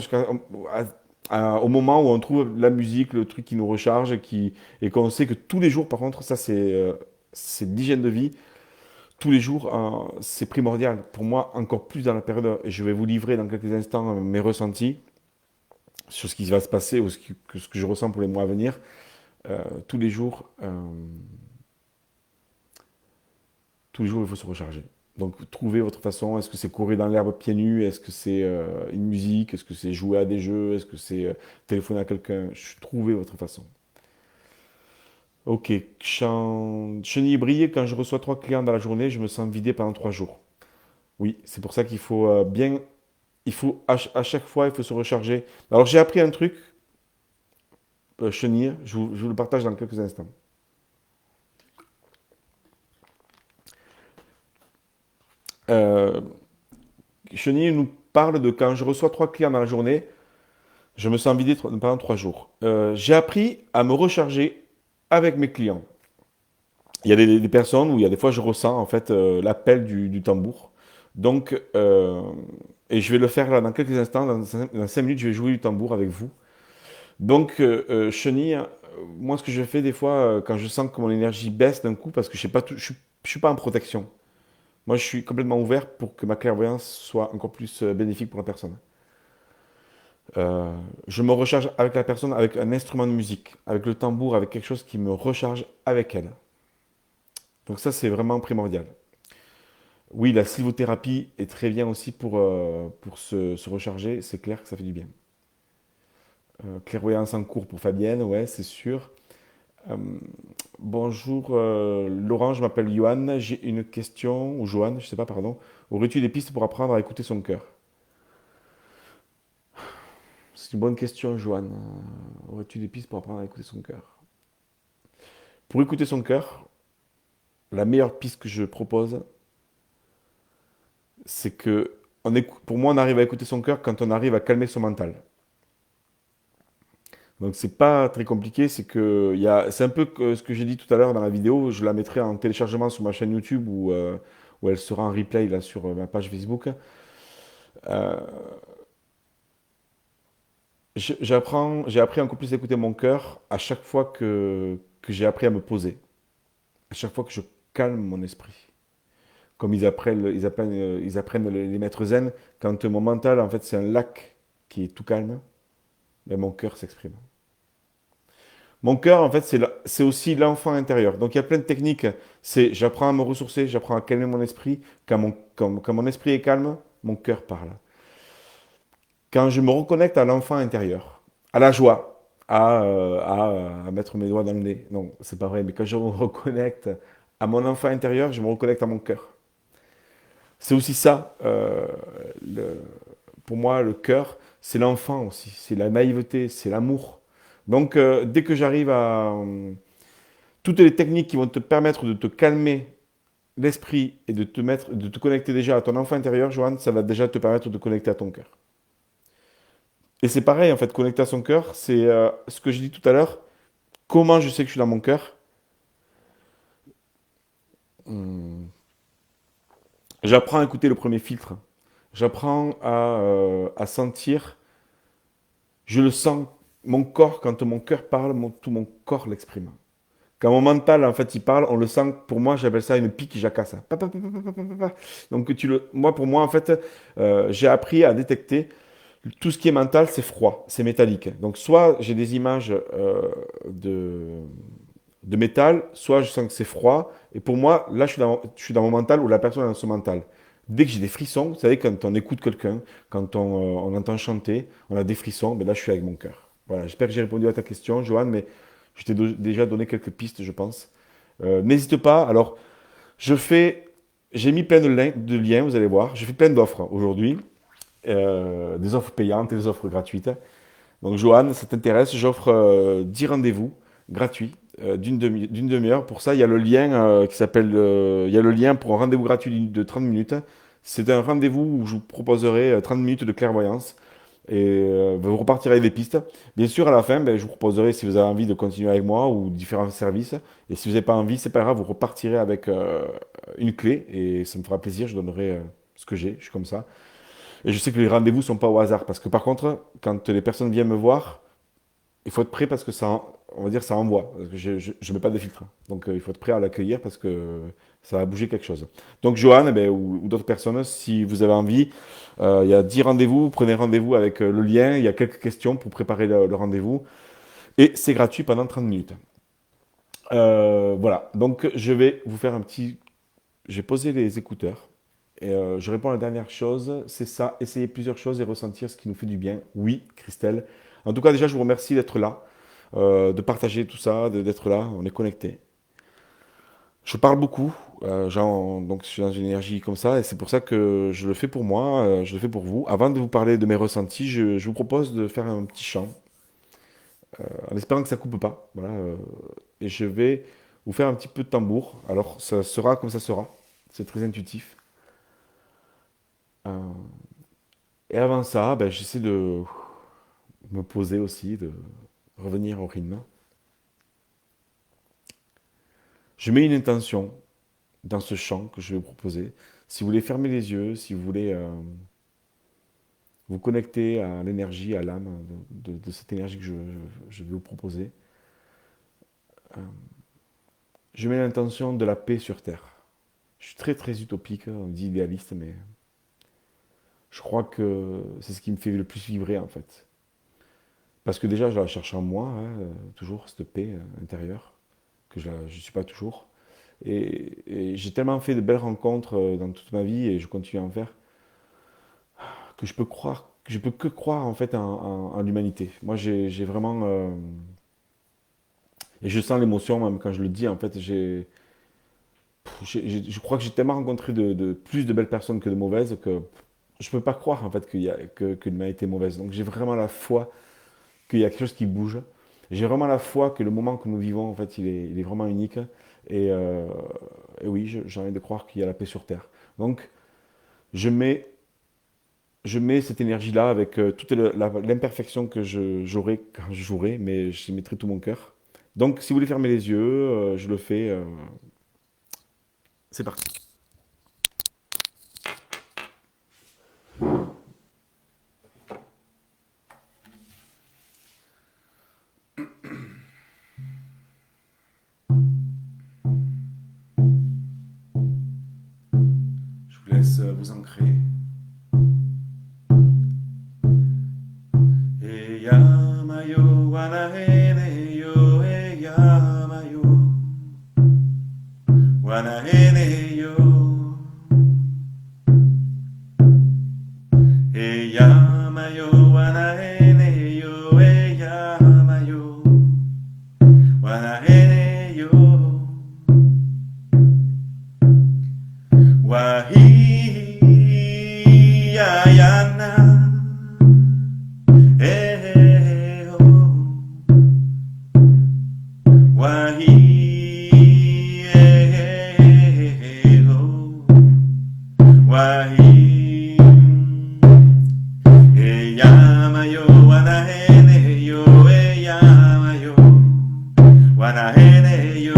au moment où on trouve la musique, le truc qui nous recharge, et qu'on sait que tous les jours, par contre, ça c'est l'hygiène de vie tous les jours, c'est primordial. Pour moi, encore plus dans la période, et je vais vous livrer dans quelques instants mes ressentis sur ce qui va se passer ou ce que je ressens pour les mois à venir. Tous les jours, tous les jours, il faut se recharger. Donc, trouvez votre façon. Est-ce que c'est courir dans l'herbe pieds nus? Est-ce que c'est une musique? Est-ce que c'est jouer à des jeux? Est-ce que c'est téléphoner à quelqu'un? Trouvez votre façon. Ok. Chenille briller, quand je reçois 3 clients dans la journée, je me sens vidé pendant 3 jours. Oui, c'est pour ça qu'il faut bien à chaque fois, il faut se recharger. Alors, j'ai appris un truc, chenille, je vous le partage dans quelques instants. Euh, Chenille nous parle de quand je reçois 3 clients dans la journée, je me sens vidé pendant 3 jours. J'ai appris à me recharger avec mes clients. Il y a des personnes où il y a des fois je ressens en fait l'appel du tambour. Donc, et je vais le faire là dans quelques instants, dans 5 minutes, je vais jouer du tambour avec vous. Donc, chenille, moi, ce que je fais des fois, quand je sens que mon énergie baisse d'un coup, parce que je sais pas je suis pas en protection. Moi, je suis complètement ouvert pour que ma clairvoyance soit encore plus bénéfique pour la personne. Je me recharge avec la personne avec un instrument de musique, avec le tambour, avec quelque chose qui me recharge avec elle. Donc ça, c'est vraiment primordial. Oui, la sylvothérapie est très bien aussi pour se recharger. C'est clair que ça fait du bien. Clairvoyance en cours pour Fabienne, ouais, c'est sûr. Euh, Bonjour Laurent, je m'appelle Johan. J'ai une question, ou Johan, je sais pas, pardon. Aurais-tu des pistes pour apprendre à écouter son cœur? C'est une bonne question, Johan. Aurais-tu des pistes pour apprendre à écouter son cœur? Pour écouter son cœur, la meilleure piste que je propose, c'est que pour moi, on arrive à écouter son cœur quand on arrive à calmer son mental. Donc c'est pas très compliqué, c'est un peu ce que j'ai dit tout à l'heure dans la vidéo, je la mettrai en téléchargement sur ma chaîne YouTube où elle sera en replay là sur ma page Facebook. Euh, j'ai appris encore plus à écouter mon cœur à chaque fois que j'ai appris à me poser, à chaque fois que je calme mon esprit. Comme ils apprennent les maîtres zen, quand mon mental en fait c'est un lac qui est tout calme, ben, mon cœur s'exprime. Mon cœur, en fait, c'est aussi l'enfant intérieur. Donc, il y a plein de techniques. J'apprends à me ressourcer, j'apprends à calmer mon esprit. Quand mon esprit est calme, mon cœur parle. Quand je me reconnecte à l'enfant intérieur, à la joie, à mettre mes doigts dans le nez. Non, c'est pas vrai, mais quand je me reconnecte à mon enfant intérieur, je me reconnecte à mon cœur. C'est aussi ça, le- pour moi, le cœur, c'est l'enfant aussi. C'est la naïveté, c'est l'amour. Donc, dès que j'arrive à, toutes les techniques qui vont te permettre de te calmer l'esprit et de te connecter déjà à ton enfant intérieur, Johan, ça va déjà te permettre de te connecter à ton cœur. Et c'est pareil, en fait, connecter à son cœur, c'est ce que je dis tout à l'heure. Comment je sais que je suis dans mon cœur? Hmm. J'apprends à écouter le premier filtre. J'apprends à sentir. Je le sens, mon corps, quand mon cœur parle, tout mon corps l'exprime. Quand mon mental, en fait, il parle, on le sent, pour moi, j'appelle ça une pique jacasse. Pa, pa, pa, pa, pa, pa, pa, pa. Donc, pour moi, en fait, j'ai appris à détecter tout ce qui est mental, c'est froid, c'est métallique. Donc, soit j'ai des images de, de métal, soit je sens que c'est froid. Et pour moi, là, je suis dans mon mental ou la personne est dans son mental. Dès que j'ai des frissons, vous savez, quand on écoute quelqu'un, quand on entend chanter, on a des frissons, ben là, je suis avec mon cœur. Voilà, j'espère que j'ai répondu à ta question, Johan, mais je t'ai déjà donné quelques pistes, je pense. N'hésite pas. Alors, je fais, j'ai mis plein de liens, vous allez voir. Je fais plein d'offres aujourd'hui, des offres payantes et des offres gratuites. Donc, Johan, ça t'intéresse, j'offre 10 rendez-vous gratuits d'une demi-heure. Pour ça, il y a le lien il y a le lien pour un rendez-vous gratuit de 30 minutes. C'est un rendez-vous où je vous proposerai 30 minutes de clairvoyance et vous repartirez avec des pistes. Bien sûr, à la fin, ben, je vous proposerai si vous avez envie de continuer avec moi ou différents services. Et si vous n'avez pas envie, c'est pas grave, vous repartirez avec une clé et ça me fera plaisir. Je donnerai ce que j'ai. Je suis comme ça. Et je sais que les rendez-vous sont pas au hasard parce que par contre, quand les personnes viennent me voir, il faut être prêt parce que on va dire, ça envoie. Parce que je ne mets pas de filtre. Donc il faut être prêt à l'accueillir parce que ça va bouger quelque chose. Donc Johan, eh ben, ou d'autres personnes, si vous avez envie, il y a 10 rendez-vous, prenez rendez-vous avec le lien, il y a quelques questions pour préparer le rendez-vous. Et c'est gratuit pendant 30 minutes. Voilà, donc je vais vous faire un petit... J'ai posé les écouteurs. Et je réponds à la dernière chose, c'est ça, essayer plusieurs choses et ressentir ce qui nous fait du bien. Oui, Christelle. En tout cas, déjà, je vous remercie d'être là, de partager tout ça, d'être là, on est connectés. Je parle beaucoup, donc je suis dans une énergie comme ça, et c'est pour ça que je le fais pour moi, je le fais pour vous. Avant de vous parler de mes ressentis, je vous propose de faire un petit chant, en espérant que ça coupe pas. Voilà, et je vais vous faire un petit peu de tambour. Alors, ça sera comme ça sera. C'est très intuitif. Euh, et avant ça, ben, j'essaie de me poser aussi, de revenir au rythme. Je mets une intention dans ce chant que je vais vous proposer. Si vous voulez fermer les yeux, si vous voulez vous connecter à l'énergie, à l'âme de cette énergie que je vais vous proposer, euh, je mets l'intention de la paix sur Terre. Je suis très très utopique, on dit idéaliste, mais je crois que c'est ce qui me fait le plus vibrer en fait. Parce que déjà, je la cherche en moi, hein, toujours cette paix intérieure, que je ne suis pas toujours. Et j'ai tellement fait de belles rencontres dans toute ma vie, et je continue à en faire, que je peux que croire en fait en l'humanité. Moi, j'ai vraiment, et je sens l'émotion même quand je le dis. En fait, je crois que j'ai tellement rencontré plus de belles personnes que de mauvaises que je peux pas croire en fait que l'humanité est mauvaise. Donc j'ai vraiment la foi qu'il y a quelque chose qui bouge. J'ai vraiment la foi que le moment que nous vivons en fait il est vraiment unique. Et, euh, et oui, j'ai envie de croire qu'il y a la paix sur Terre. Donc je mets, je mets cette énergie-là avec toute l'imperfection que j'aurai quand je jouerai, mais je mettrai tout mon cœur. Donc, si vous voulez fermer les yeux, je le fais. C'est parti. Je vous laisse vous ancrer. E yamayo wanahene yo e yamayo wanahene yo e yamayo wanahene yo e yamayo wanahene yo wahi ayana eh oh wahi oh wahi yamayo wanahene yo yamayo wanahene yo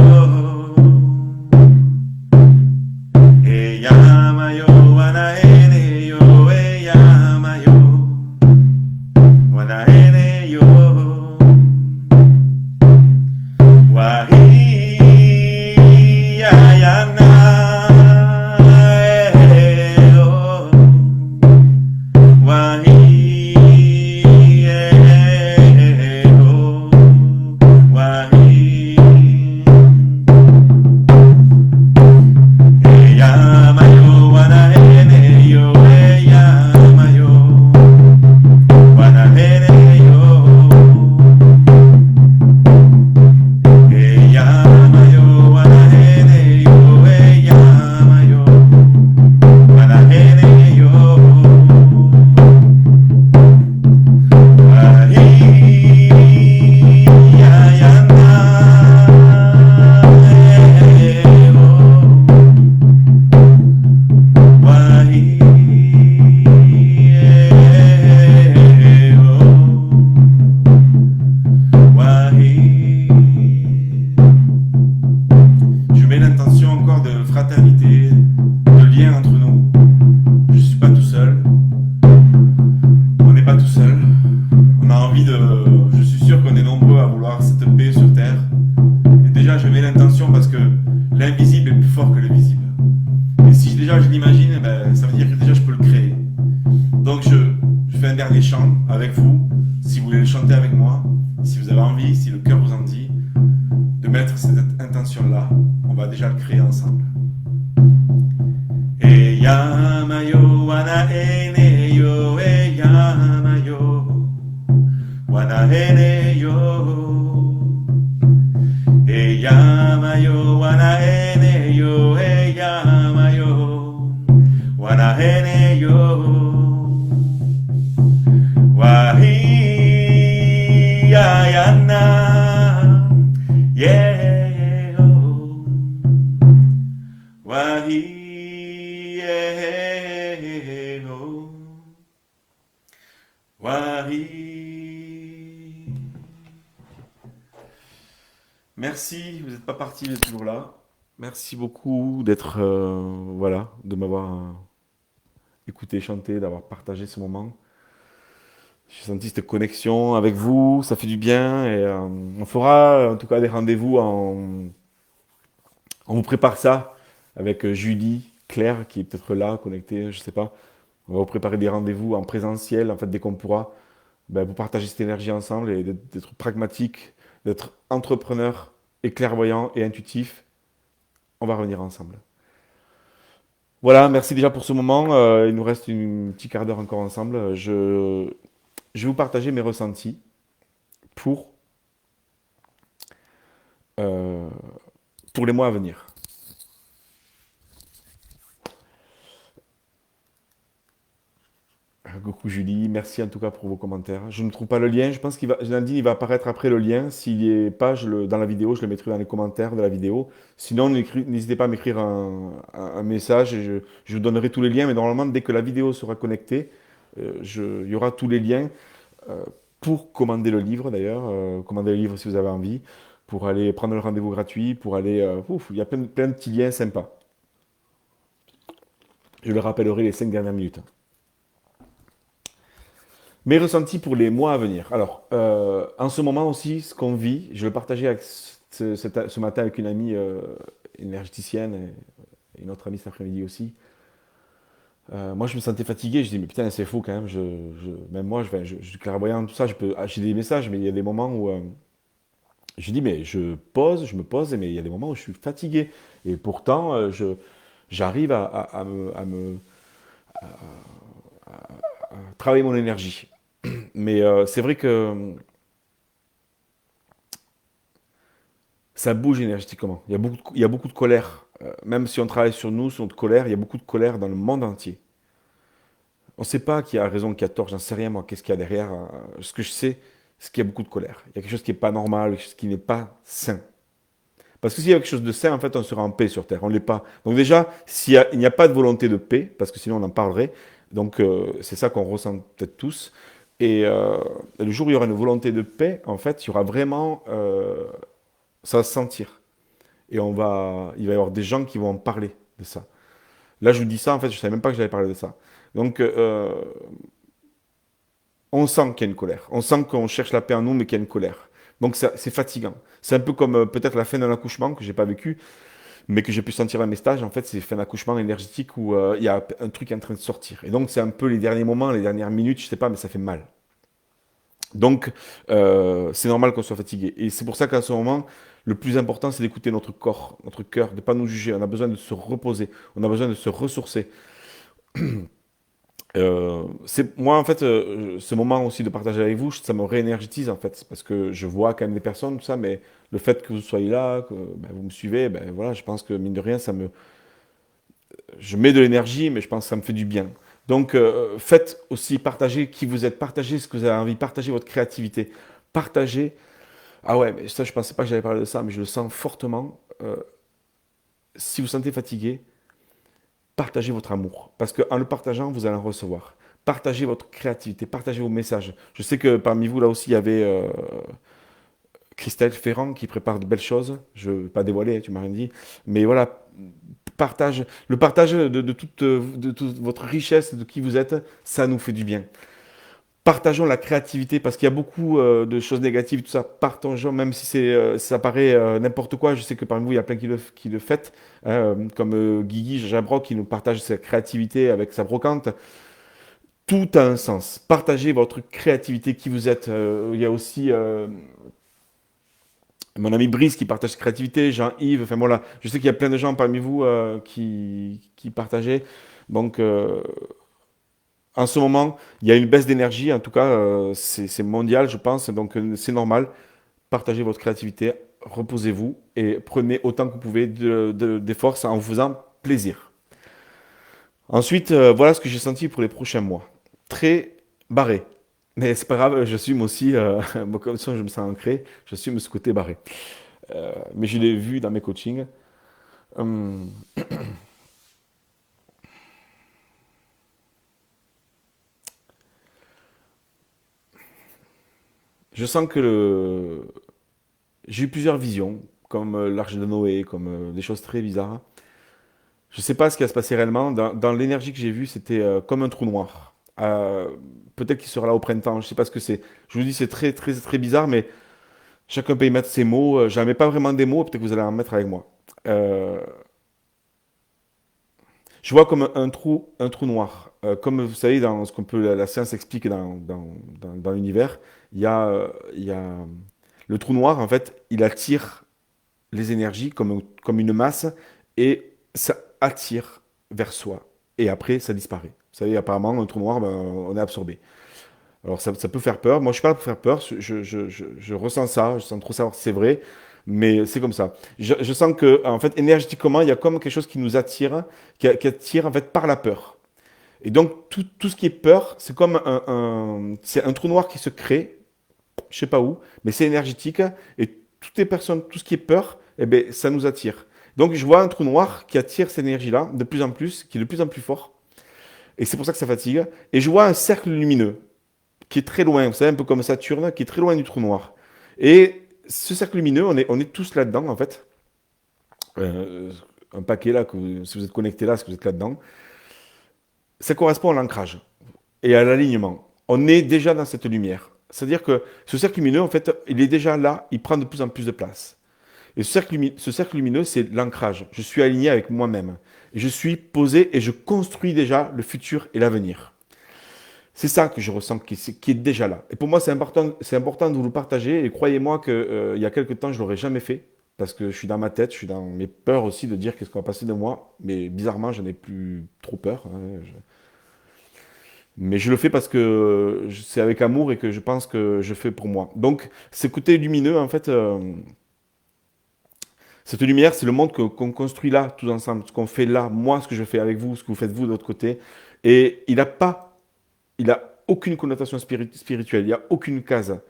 yamayo wanahene yo yamayo wanahene yo wahi ayana oh wahi oh wahi yamayo wanahene yo yamayo wanahene yo yamayo wanahene yo yamayo wanahene yo wahi ayana wahi wahi. Je mets l'intention encore de fraternité, de lien entre nous. Je suis pas tout seul. On n'est pas tout seul. On a envie de. Je suis sûr qu'on est nombreux à vouloir cette paix sur Terre. Et déjà, je mets l'intention parce que l'invisible est plus fort que le visible. Et si déjà je l'imagine, ben, ça veut dire que déjà je peux le créer. Donc je fais un dernier chant avec vous. Si vous voulez le chanter avec moi, si vous avez envie, si le cœur vous en dit, de mettre cette intention-là, on va déjà le créer ensemble. E yamayo wanahene yo e yamayo wanahene yo e yamayo wanahene yo e yamayo wanahene yo wahi ayana yeah oh wahi oh wahi. Merci, vous n'êtes pas parti, vous êtes toujours là. Merci beaucoup d'être, voilà, de m'avoir écouté chanter, d'avoir partagé ce moment. J'ai senti cette connexion avec vous, ça fait du bien et on fera en tout cas des rendez-vous on vous prépare ça avec Julie, Claire qui est peut-être là, connectée, je sais pas. On va vous préparer des rendez-vous en présentiel, en fait, dès qu'on pourra, ben, pour partager cette énergie ensemble et d'être pragmatique, d'être entrepreneur et clairvoyant et intuitif. On va revenir ensemble. Voilà, merci déjà pour ce moment. Il nous reste une petit quart d'heure encore ensemble. Je vais vous partager mes ressentis pour, euh, pour les mois à venir. Coucou Julie, merci en tout cas pour vos commentaires. Je ne trouve pas le lien, je pense qu'il va, Nadine, il va apparaître après le lien. S'il n'y est pas, dans la vidéo, je le mettrai dans les commentaires de la vidéo. Sinon, n'hésitez pas à m'écrire un message et je vous donnerai tous les liens. Mais normalement, dès que la vidéo sera connectée, il y aura tous les liens euh, pour commander le livre d'ailleurs. Commander le livre si vous avez envie, pour aller prendre le rendez-vous gratuit, pour aller... il y a plein de petits liens sympas. Je le rappellerai les 5 dernières minutes. Mes ressentis pour les mois à venir. Alors, en ce moment aussi, ce qu'on vit, je le partageais ce matin avec une amie énergéticienne et une autre amie cet après-midi aussi. Moi, je me sentais fatigué. Je dis, mais putain, c'est faux quand même. Même moi, je suis clairvoyant, tout ça. J'ai des messages, mais il y a des moments où je dis, mais je me pose, mais il y a des moments où je suis fatigué. Et pourtant, j'arrive à me travailler mon énergie. Mais c'est vrai que ça bouge énergétiquement. Il y a beaucoup de colère. Même si on travaille sur nous, sur notre colère, il y a beaucoup de colère dans le monde entier. On ne sait pas qui a raison, qui a tort, j'en sais rien moi, qu'est-ce qu'il y a derrière. Ce que je sais, c'est qu'il y a beaucoup de colère. Il y a quelque chose qui n'est pas normal, quelque chose qui n'est pas sain. Parce que s'il y a quelque chose de sain, en fait, on sera en paix sur Terre. On ne l'est pas. Donc déjà, il n'y a pas de volonté de paix, parce que sinon on en parlerait. Donc c'est ça qu'on ressent peut-être tous. Et le jour où il y aura une volonté de paix, en fait, il y aura vraiment, ça va se sentir. Et il va y avoir des gens qui vont en parler de ça. Là, je vous dis ça, en fait, je ne savais même pas que j'allais parler de ça. Donc, on sent qu'il y a une colère. On sent qu'on cherche la paix en nous, mais qu'il y a une colère. Donc, c'est fatigant. C'est un peu comme peut-être la fin d'un accouchement que j'ai pas vécu, mais que j'ai pu sentir dans mes stages. En fait, c'est fin d'accouchement énergétique où il y a un truc qui est en train de sortir. Et donc, c'est un peu les derniers moments, les dernières minutes, je sais pas, mais ça fait mal. Donc, c'est normal qu'on soit fatigué. Et c'est pour ça qu'à ce moment, le plus important, c'est d'écouter notre corps, notre cœur, de ne pas nous juger. On a besoin de se reposer, on a besoin de se ressourcer. Moi, en fait, ce moment aussi de partager avec vous, ça me réénergétise, en fait, parce que je vois quand même des personnes, tout ça, mais le fait que vous soyez là, que ben, vous me suivez, ben, voilà, je pense que, mine de rien, je mets de l'énergie, mais je pense que ça me fait du bien. Donc, faites aussi, partagez qui vous êtes, partagez ce que vous avez envie, partagez votre créativité, partagez. Ah ouais, mais ça, je pensais pas que j'allais parler de ça, mais je le sens fortement. Si vous vous sentez fatigué, partagez votre amour. Parce qu'en le partageant, vous allez en recevoir. Partagez votre créativité, partagez vos messages. Je sais que parmi vous, là aussi, il y avait Christelle Ferrand qui prépare de belles choses. Je ne vais pas dévoiler, tu m'as rien dit. Mais voilà, le partage de toute votre richesse, de qui vous êtes, ça nous fait du bien. Partageons la créativité parce qu'il y a beaucoup de choses négatives, tout ça. Partageons, même si ça paraît n'importe quoi. Je sais que parmi vous, il y a plein qui le fêtent, hein, comme Guigui Jabroc qui nous partage sa créativité avec sa brocante. Tout a un sens. Partagez votre créativité, qui vous êtes. Il y a aussi mon ami Brice qui partage sa créativité, Jean-Yves. Enfin voilà, je sais qu'il y a plein de gens parmi vous qui partageaient. Donc, en ce moment, il y a une baisse d'énergie, en tout cas, c'est mondial, je pense, donc c'est normal. Partagez votre créativité, reposez-vous et prenez autant que vous pouvez des forces en vous faisant plaisir. Ensuite, voilà ce que j'ai senti pour les prochains mois. Très barré. Mais c'est pas grave, j'assume aussi, moi, comme ça je me sens ancré, j'assume ce côté barré. Mais je l'ai vu dans mes coachings. Hum, je sens que j'ai eu plusieurs visions, comme l'arche de Noé, comme des choses très bizarres. Je sais pas ce qui va se passer réellement. Dans l'énergie que j'ai vue, c'était comme un trou noir. Peut-être qu'il sera là au printemps. Je sais pas ce que c'est. Je vous dis, c'est très, très, très bizarre, mais chacun peut y mettre ses mots. J'en mets pas vraiment des mots. Peut-être que vous allez en mettre avec moi. Euh, je vois comme un trou noir. Comme vous savez, dans ce qu'on peut, la science explique dans l'univers, il y a le trou noir. En fait, il attire les énergies comme une masse et ça attire vers soi. Et après, ça disparaît. Vous savez, apparemment, un trou noir, ben, on est absorbé. Alors, ça peut faire peur. Moi, je suis pas là pour faire peur. Je ressens ça. Je sens trop savoir si c'est vrai. Mais c'est comme ça. Je sens que, en fait, énergétiquement, il y a comme quelque chose qui nous attire, qui attire, en fait, par la peur. Et donc, tout ce qui est peur, c'est comme c'est un trou noir qui se crée, je sais pas où, mais c'est énergétique. Et toutes les personnes, tout ce qui est peur, eh ben, ça nous attire. Donc, je vois un trou noir qui attire cette énergie-là de plus en plus, qui est de plus en plus fort. Et c'est pour ça que ça fatigue. Et je vois un cercle lumineux qui est très loin, vous savez, un peu comme Saturne, qui est très loin du trou noir. Et ce cercle lumineux, on est tous là-dedans, en fait. Euh, un paquet là, si vous êtes connecté là, si vous êtes là-dedans. Ça correspond à l'ancrage et à l'alignement. On est déjà dans cette lumière. C'est-à-dire que ce cercle lumineux, en fait, il est déjà là, il prend de plus en plus de place. Et ce cercle lumineux, c'est l'ancrage. Je suis aligné avec moi-même. Et je suis posé et je construis déjà le futur et l'avenir. C'est ça que je ressens qui est déjà là. Et pour moi, c'est important de vous le partager. Et croyez-moi qu'il y a quelques temps, je ne l'aurais jamais fait. Parce que je suis dans ma tête, je suis dans mes peurs aussi de dire qu'est-ce qu'on va passer de moi. Mais bizarrement, je n'ai plus trop peur, hein. Mais je le fais parce que c'est avec amour et que je pense que je fais pour moi. Donc, ce côté lumineux, en fait, cette lumière, c'est le monde qu'on construit là, tous ensemble, ce qu'on fait là, moi, ce que je fais avec vous, ce que vous faites vous de l'autre côté. Et il a aucune connotation spirituelle, il n'y a aucune case.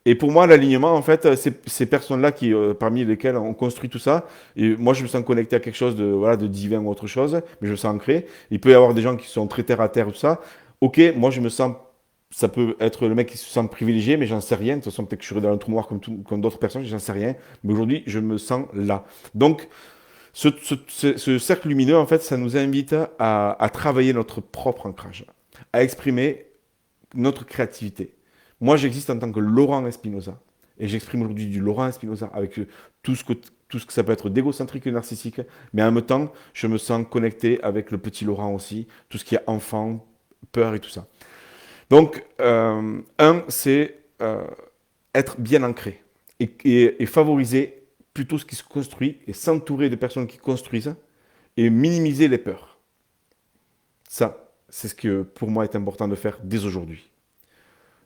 Et pour moi, l'alignement, en fait, c'est ces personnes-là parmi lesquelles on construit tout ça. Et moi, je me sens connecté à quelque chose de, voilà, de divin ou autre chose, mais je me sens ancré. Il peut y avoir des gens qui sont très terre à terre, tout ça. Ok, moi, je me sens, ça peut être le mec qui se sent privilégié, mais j'en sais rien. De toute façon, peut-être que je serai dans un trou noir comme d'autres personnes, j'en sais rien. Mais aujourd'hui, je me sens là. Donc, ce cercle lumineux, en fait, ça nous invite à travailler notre propre ancrage, à exprimer notre créativité. Moi, j'existe en tant que Laurent Espinoza. Et j'exprime aujourd'hui du Laurent Espinoza avec tout ce que ça peut être d'égocentrique et narcissique. Mais en même temps, je me sens connecté avec le petit Laurent aussi, tout ce qui est enfant, peur et tout ça. Donc, c'est être bien ancré et favoriser plutôt ce qui se construit et s'entourer de personnes qui construisent et minimiser les peurs. Ça, c'est ce que pour moi est important de faire dès aujourd'hui.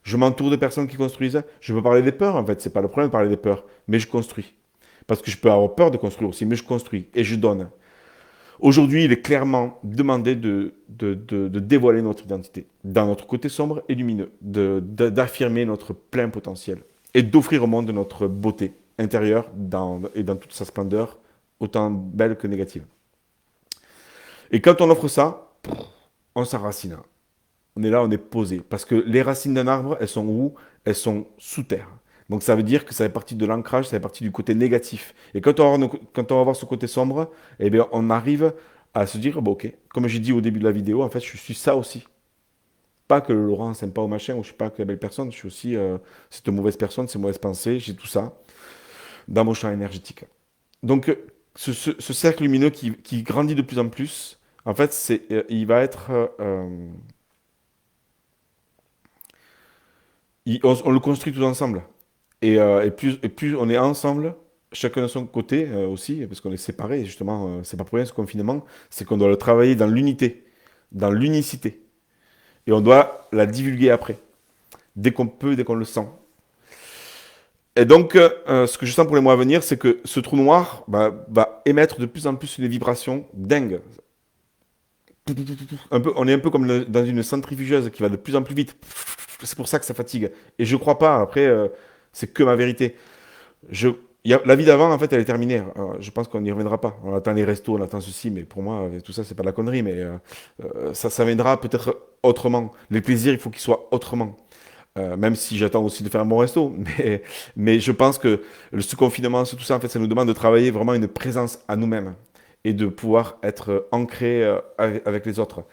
Je m'entoure de personnes qui construisent. Je peux parler des peurs, en fait. C'est pas le problème de parler des peurs. Mais je construis. Parce que je peux avoir peur de construire aussi, mais je construis et je donne. Aujourd'hui, il est clairement demandé de dévoiler notre identité, dans notre côté sombre et lumineux, d'affirmer notre plein potentiel et d'offrir au monde notre beauté intérieure et dans toute sa splendeur, autant belle que négative. Et quand on offre ça, on s'enracine. On est là, on est posé. Parce que les racines d'un arbre, elles sont où? Elles sont sous terre. Donc ça veut dire que ça fait partie de l'ancrage, ça fait partie du côté négatif. Et quand on va voir ce côté sombre, eh bien, on arrive à se dire, bon, ok, comme j'ai dit au début de la vidéo, en fait, je suis ça aussi. Pas que le Laurent c'est pas au machin, ou je suis pas que la belle personne, je suis aussi cette mauvaise personne, ces mauvaises pensées, j'ai tout ça dans mon champ énergétique. Donc ce cercle lumineux qui grandit de plus en plus, en fait, il va être on le construit tous ensemble. Et plus on est ensemble, chacun de son côté aussi, parce qu'on est séparés, justement, c'est pas pour rien ce confinement, c'est qu'on doit le travailler dans l'unité, dans l'unicité. Et on doit la divulguer après, dès qu'on peut, dès qu'on le sent. Et donc, ce que je sens pour les mois à venir, c'est que ce trou noir va émettre de plus en plus des vibrations dingues. On est un peu comme dans une centrifugeuse qui va de plus en plus vite. C'est pour ça que ça fatigue. Et je crois pas, après, c'est que ma vérité. Je, la vie d'avant, en fait, elle est terminée. Alors, je pense qu'on n'y reviendra pas. On attend les restos, on attend ceci, mais pour moi, tout ça, c'est pas de la connerie. Mais ça viendra peut-être autrement. Les plaisirs, il faut qu'ils soient autrement. Même si j'attends aussi de faire un bon resto. Mais je pense que ce confinement, tout ça, en fait, ça nous demande de travailler vraiment une présence à nous-mêmes et de pouvoir être ancré avec les autres.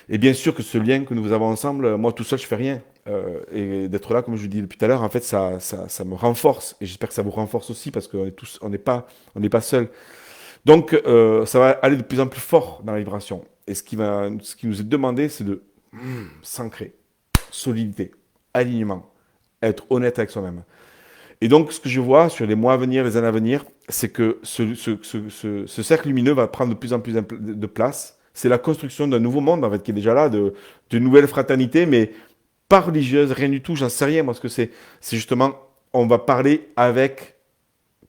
Et bien sûr que ce lien que nous avons ensemble, moi tout seul, je fais rien. Et d'être là, comme je vous dis depuis tout à l'heure, en fait, ça me renforce. Et j'espère que ça vous renforce aussi parce qu'on est tous, on n'est pas seul. Donc, ça va aller de plus en plus fort dans la vibration. Et ce qui nous est demandé, c'est de s'ancrer, solidité, alignement, être honnête avec soi-même. Et donc, ce que je vois sur les mois à venir, les années à venir, c'est que ce cercle lumineux va prendre de plus en plus de place. C'est la construction d'un nouveau monde, en fait, qui est déjà là, de nouvelles fraternités, mais pas religieuses, rien du tout, j'en sais rien, parce que c'est justement, on va parler avec,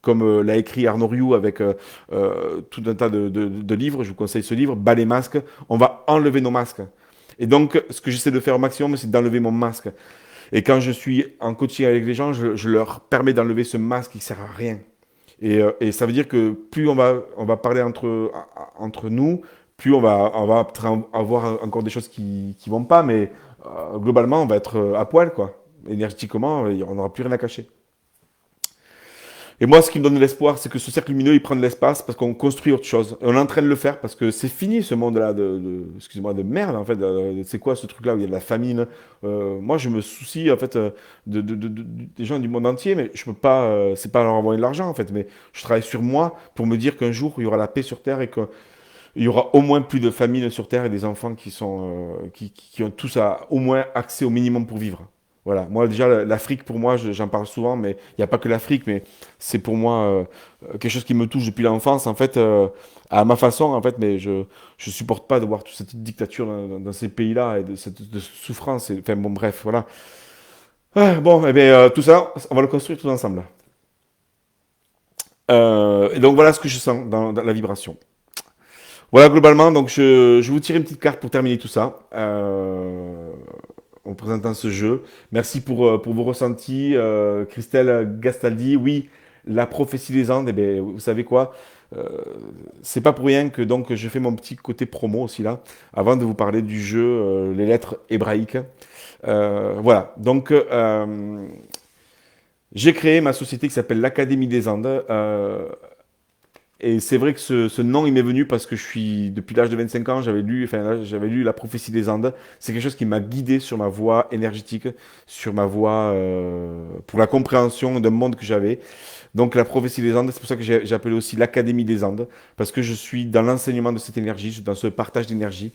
comme l'a écrit Arnaud Rioux, avec tout un tas de livres, je vous conseille ce livre, Bas les masques, on va enlever nos masques. Et donc, ce que j'essaie de faire au maximum, c'est d'enlever mon masque. Et quand je suis en coaching avec les gens, je leur permets d'enlever ce masque qui ne sert à rien. Et ça veut dire que plus on va parler entre nous, plus on va peut-être avoir encore des choses qui vont pas, mais globalement, on va être à poil, quoi. Énergétiquement, on n'aura plus rien à cacher. Et moi, ce qui me donne de l'espoir, c'est que ce cercle lumineux, il prend de l'espace parce qu'on construit autre chose. Et on est en train de le faire parce que c'est fini ce monde-là excusez-moi, de merde, en fait. C'est quoi ce truc-là où il y a de la famine? Moi, je me soucie, en fait, des gens du monde entier, mais je peux pas, c'est pas leur envoyer de l'argent, en fait, mais je travaille sur moi pour me dire qu'un jour, il y aura la paix sur Terre et qu'il y aura au moins plus de famine sur Terre et des enfants qui ont tous au moins accès au minimum pour vivre. Voilà. Moi, déjà, l'Afrique, pour moi, j'en parle souvent, mais il n'y a pas que l'Afrique, mais c'est pour moi quelque chose qui me touche depuis l'enfance, en fait, à ma façon, en fait, mais je supporte pas de voir toute cette dictature dans ces pays-là et de cette souffrance. Enfin, bon, bref, voilà. Ah, bon, eh bien, tout ça, on va le construire tous ensemble. Et donc, voilà ce que je sens dans la vibration. Voilà, globalement, donc je vous tire une petite carte pour terminer tout ça. En présentant ce jeu. Merci pour vos ressentis. Christelle Gastaldi, oui, la prophétie des Andes, eh bien, vous savez quoi? Euh, c'est pas pour rien que donc je fais mon petit côté promo aussi là, avant de vous parler du jeu Les lettres hébraïques. Voilà, donc j'ai créé ma société qui s'appelle l'Académie des Andes. Et c'est vrai que ce nom, il m'est venu parce que depuis l'âge de 25 ans, j'avais lu La prophétie des Andes. C'est quelque chose qui m'a guidé sur ma voie énergétique, sur ma voie pour la compréhension d'un monde que j'avais. Donc la prophétie des Andes, c'est pour ça que j'ai appelé aussi l'Académie des Andes, parce que je suis dans l'enseignement de cette énergie, je suis dans ce partage d'énergie.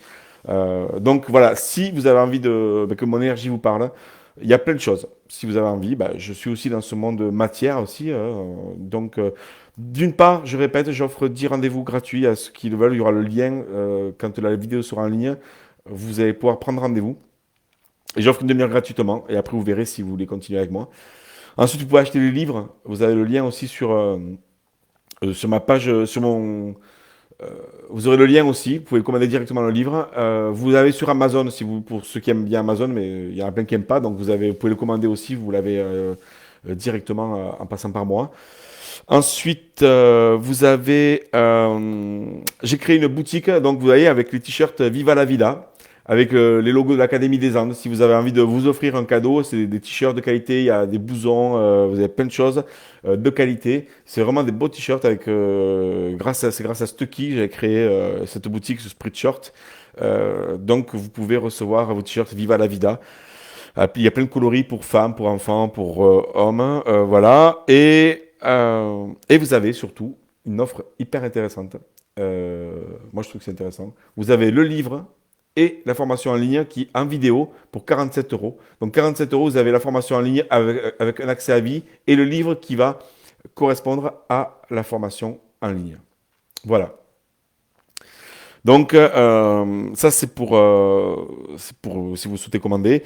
Donc voilà, si vous avez envie que mon énergie vous parle, il y a plein de choses. Si vous avez envie, bah, je suis aussi dans ce monde matière aussi. Donc d'une part, je répète, j'offre 10 rendez-vous gratuits à ceux qui le veulent. Il y aura le lien quand la vidéo sera en ligne. Vous allez pouvoir prendre rendez-vous. Et j'offre une demi-heure gratuitement. Et après, vous verrez si vous voulez continuer avec moi. Ensuite, vous pouvez acheter les livres. Vous avez le lien aussi sur ma page, euh, vous aurez le lien aussi. Vous pouvez commander directement le livre. Vous avez sur Amazon, si vous, pour ceux qui aiment bien Amazon, mais il y en a plein qui n'aiment pas. Donc, vous pouvez le commander aussi. Vous l'avez directement en passant par moi. Ensuite, j'ai créé une boutique, donc vous voyez, avec les t-shirts Viva la Vida, avec les logos de l'Académie des Andes. Si vous avez envie de vous offrir un cadeau, c'est des t-shirts de qualité, il y a des blousons, vous avez plein de choses de qualité. C'est vraiment des beaux t-shirts c'est grâce à Stucky, j'ai créé cette boutique, ce Spreadshirt. Donc vous pouvez recevoir vos t-shirts Viva la Vida. Puis il y a plein de coloris pour femmes, pour enfants, pour hommes, voilà. Et vous avez surtout une offre hyper intéressante. Moi, je trouve que c'est intéressant. Vous avez le livre et la formation en ligne qui en vidéo pour 47 euros. Donc 47 euros, vous avez la formation en ligne avec un accès à vie et le livre qui va correspondre à la formation en ligne. Voilà. Donc, ça, c'est pour si vous souhaitez commander.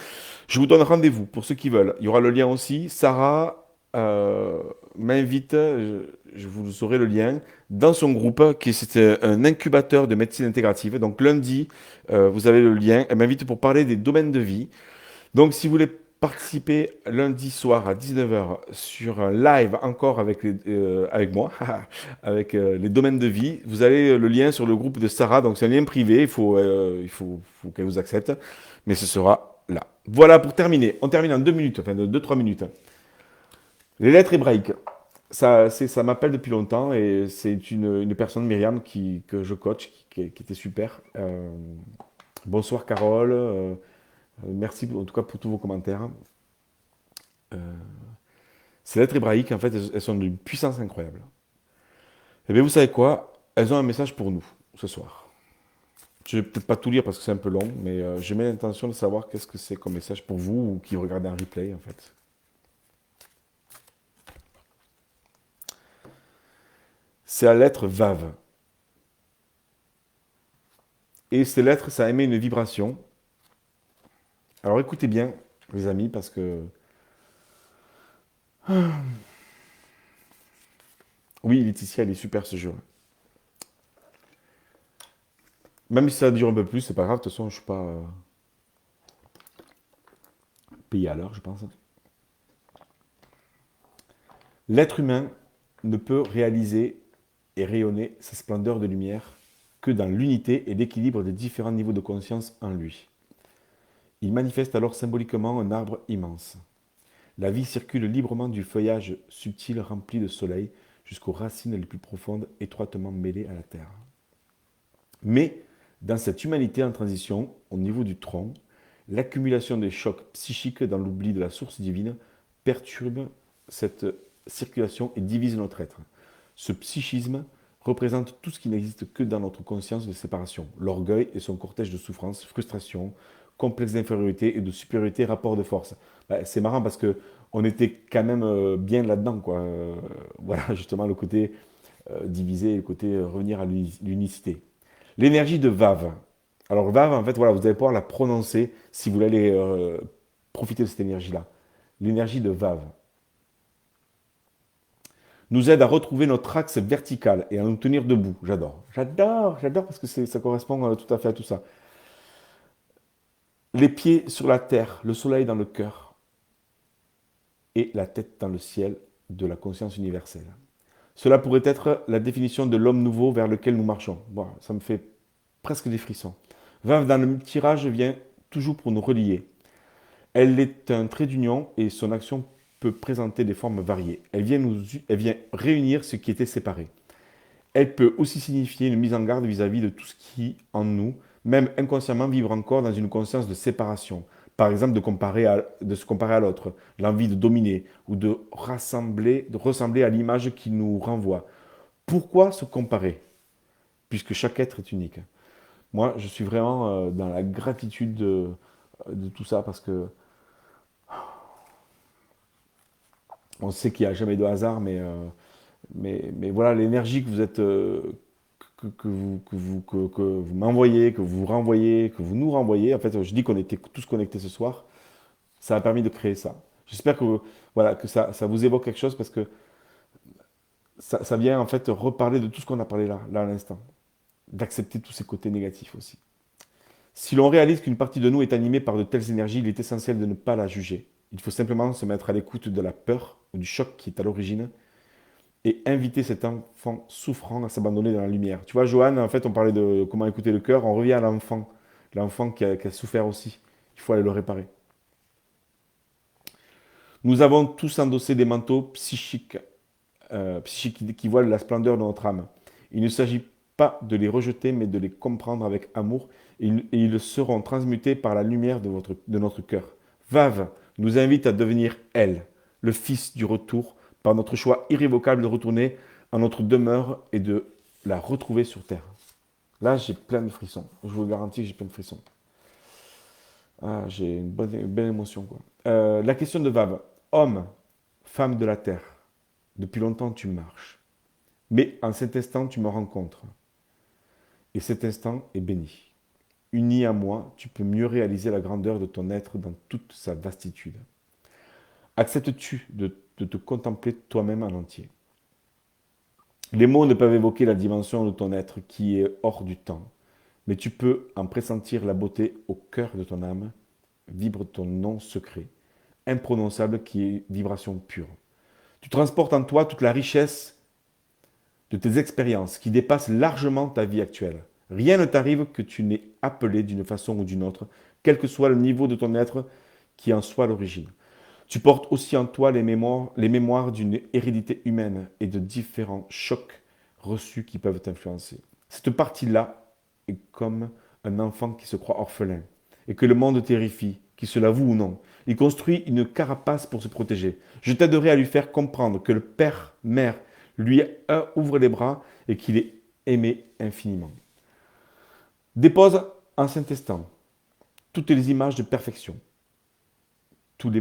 Je vous donne rendez-vous pour ceux qui veulent. Il y aura le lien aussi. Sarah m'invite, je vous aurai le lien, dans son groupe, c'est un incubateur de médecine intégrative. Donc, lundi, vous avez le lien. Elle m'invite pour parler des domaines de vie. Donc, si vous voulez participer lundi soir à 19 h sur un live encore avec moi, avec les domaines de vie, vous avez le lien sur le groupe de Sarah. Donc, c'est un lien privé. Il faut qu'elle vous accepte. Mais ce sera là. Voilà pour terminer. On termine en 2 minutes, enfin de 2-3 minutes. Les lettres hébraïques. Ça m'appelle depuis longtemps et c'est une personne, Myriam, que je coach, qui était super. Bonsoir Carole. Merci en tout cas pour tous vos commentaires. Euh, Ces lettres hébraïques, en fait, elles sont d'une puissance incroyable. Et bien, vous savez quoi? Elles ont un message pour nous ce soir. Je vais peut-être pas tout lire parce que c'est un peu long, mais j'ai bien l'intention de savoir qu'est-ce que c'est comme message pour vous ou qui regardez un replay, en fait. C'est la lettre Vav. Et ces lettres, ça émet une vibration. Alors écoutez bien, les amis, parce que oui, Laetitia, il est super ce jeu. Même si ça dure un peu plus, c'est pas grave. De toute façon, je suis pas. payé à l'heure, je pense. L'être humain ne peut réaliser et rayonner sa splendeur de lumière que dans l'unité et l'équilibre des différents niveaux de conscience en lui. Il manifeste alors symboliquement un arbre immense. La vie circule librement du feuillage subtil rempli de soleil jusqu'aux racines les plus profondes étroitement mêlées à la terre. Mais dans cette humanité en transition, au niveau du tronc, l'accumulation des chocs psychiques dans l'oubli de la source divine perturbe cette circulation et divise notre être. Ce psychisme représente tout ce qui n'existe que dans notre conscience de séparation, l'orgueil et son cortège de souffrance, frustration, complexe d'infériorité et de supériorité, rapport de force. C'est marrant parce que on était quand même bien là-dedans, quoi. Voilà, justement, le côté diviser, le côté revenir à l'unicité. L'énergie de Vave. Alors Vave, en fait, voilà, vous allez pouvoir la prononcer si vous voulez profiter de cette énergie-là. L'énergie de Vave nous aide à retrouver notre axe vertical et à nous tenir debout. J'adore. J'adore parce que ça correspond tout à fait à tout ça. Les pieds sur la terre, le soleil dans le cœur et la tête dans le ciel de la conscience universelle. Cela pourrait être la définition de l'homme nouveau vers lequel nous marchons. Bon, ça me fait presque des frissons. Vave dans le tirage vient toujours pour nous relier. Elle est un trait d'union et son action peut présenter des formes variées. Elle vient réunir ce qui était séparé. Elle peut aussi signifier une mise en garde vis-à-vis de tout ce qui, en nous, même inconsciemment, vibre encore dans une conscience de séparation. Par exemple, de se comparer à l'autre, l'envie de dominer ou de ressembler à l'image qui nous renvoie. Pourquoi se comparer? Puisque chaque être est unique. Moi, je suis vraiment dans la gratitude de tout ça parce que on sait qu'il n'y a jamais de hasard, mais voilà, l'énergie que vous êtes, que vous m'envoyez, que vous renvoyez, que vous nous renvoyez. En fait, je dis qu'on était tous connectés ce soir. Ça a permis de créer ça. J'espère que, voilà, que ça vous évoque quelque chose parce que ça vient en fait reparler de tout ce qu'on a parlé là à l'instant. D'accepter tous ces côtés négatifs aussi. Si l'on réalise qu'une partie de nous est animée par de telles énergies, il est essentiel de ne pas la juger. Il faut simplement se mettre à l'écoute de la peur ou du choc qui est à l'origine et inviter cet enfant souffrant à s'abandonner dans la lumière. Tu vois, Johan, en fait, on parlait de comment écouter le cœur, on revient à l'enfant, l'enfant qui a souffert aussi. Il faut aller le réparer. Nous avons tous endossé des manteaux psychiques qui voilent la splendeur de notre âme. Il ne s'agit pas de les rejeter, mais de les comprendre avec amour, et ils seront transmutés par la lumière de notre cœur. Vave nous invite à devenir elle, le fils du retour, par notre choix irrévocable de retourner à notre demeure et de la retrouver sur terre. Là, j'ai plein de frissons. Je vous garantis que j'ai plein de frissons. Ah, j'ai une belle émotion, quoi. La question de Vave. Homme, femme de la terre, depuis longtemps tu marches. Mais en cet instant, tu me rencontres. Et cet instant est béni. Uni à moi, tu peux mieux réaliser la grandeur de ton être dans toute sa vastitude. Acceptes-tu de te contempler toi-même en entier? Les mots ne peuvent évoquer la dimension de ton être qui est hors du temps, mais tu peux en pressentir la beauté au cœur de ton âme, vibre ton nom secret, imprononçable qui est vibration pure. Tu transportes en toi toute la richesse de tes expériences qui dépassent largement ta vie actuelle. Rien ne t'arrive que tu n'aies appelé d'une façon ou d'une autre, quel que soit le niveau de ton être qui en soit l'origine. Tu portes aussi en toi les mémoires d'une hérédité humaine et de différents chocs reçus qui peuvent t'influencer. Cette partie-là est comme un enfant qui se croit orphelin et que le monde terrifie, qu'il se l'avoue ou non. Il construit une carapace pour se protéger. Je t'aiderai à lui faire comprendre que le père, mère, lui ouvre les bras et qu'il est aimé infiniment. Dépose en Saint-Instant toutes les images de perfection, tous les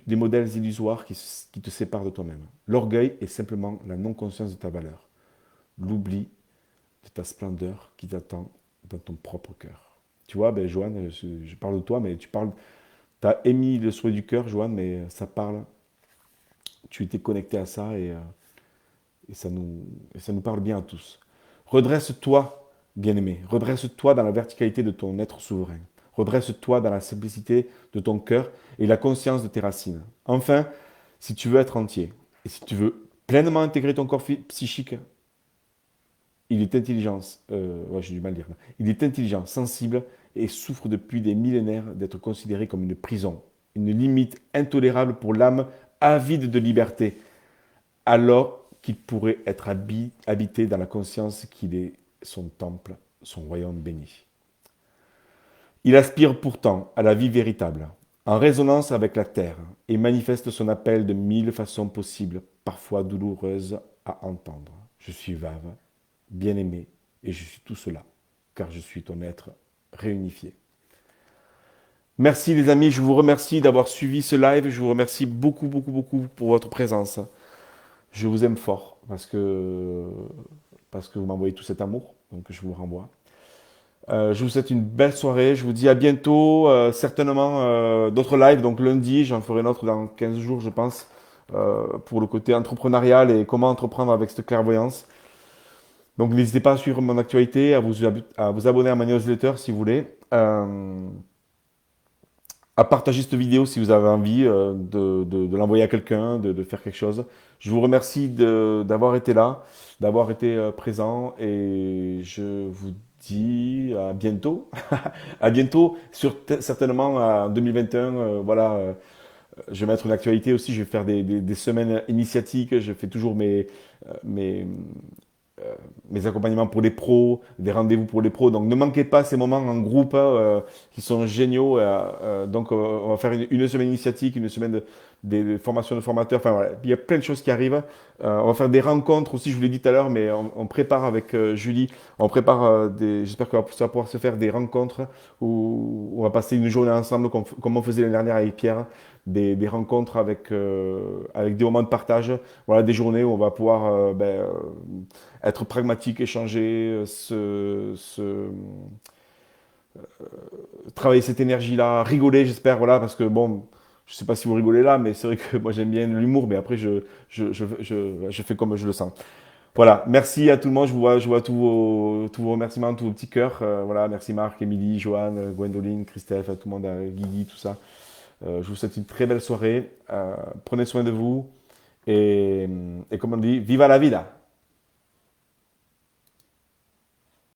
des modèles illusoires qui te séparent de toi-même. L'orgueil est simplement la non-conscience de ta valeur, l'oubli de ta splendeur qui t'attend dans ton propre cœur. Tu vois, ben, Joanne, je parle de toi, mais tu as émis le souhait du cœur, Joanne, mais ça parle. Tu étais connecté à ça et ça nous parle bien à tous. Redresse-toi, bien-aimé, redresse-toi dans la verticalité de ton être souverain. Redresse-toi dans la simplicité de ton cœur et la conscience de tes racines. Enfin, si tu veux être entier et si tu veux pleinement intégrer ton corps psychique, il est intelligent, ouais, j'ai du mal à dire, il est intelligent, sensible et souffre depuis des millénaires d'être considéré comme une prison, une limite intolérable pour l'âme avide de liberté, alors qu'il pourrait être habité dans la conscience qu'il est son temple, son royaume béni. Il aspire pourtant à la vie véritable, en résonance avec la terre, et manifeste son appel de mille façons possibles, parfois douloureuses à entendre. Je suis Vave, bien-aimé, et je suis tout cela, car je suis ton être réunifié. Merci les amis, je vous remercie d'avoir suivi ce live, je vous remercie beaucoup, beaucoup, beaucoup pour votre présence. Je vous aime fort parce que vous m'envoyez tout cet amour, donc je vous renvoie. Je vous souhaite une belle soirée. Je vous dis à bientôt. Certainement d'autres lives. Donc lundi, j'en ferai un autre dans 15 jours, je pense, pour le côté entrepreneurial et comment entreprendre avec cette clairvoyance. Donc n'hésitez pas à suivre mon actualité, à vous abonner à ma newsletter si vous voulez, à partager cette vidéo si vous avez envie de l'envoyer à quelqu'un, de faire quelque chose. Je vous remercie d'avoir été là, d'avoir été présent et je vous dis à bientôt. À bientôt, certainement en 2021. Voilà, je vais mettre une actualité aussi. Je vais faire des semaines initiatiques. Je fais toujours mes, mes accompagnements pour les pros, des rendez-vous pour les pros. Donc ne manquez pas ces moments en groupe qui sont géniaux. Donc on va faire une semaine initiatique, une semaine des formations de formateurs. Enfin voilà, il y a plein de choses qui arrivent. On va faire des rencontres aussi, je vous l'ai dit tout à l'heure, mais on prépare avec Julie, on prépare j'espère que ça va pouvoir se faire des rencontres où on va passer une journée ensemble comme on faisait l'année dernière avec Pierre. Des rencontres avec des moments de partage, voilà, des journées où on va pouvoir être pragmatique, échanger, travailler cette énergie-là, rigoler, j'espère, voilà, parce que bon, je sais pas si vous rigolez là, mais c'est vrai que moi j'aime bien l'humour, mais après je fais comme je le sens. Voilà, merci à tout le monde, je vois tous vos remerciements, tous vos petits cœurs. Voilà, merci Marc, Émilie, Joanne, Gwendoline, Christelle, tout le monde, Guigui, tout ça. Je vous souhaite une très belle soirée. Prenez soin de vous et comme on dit, viva la vida!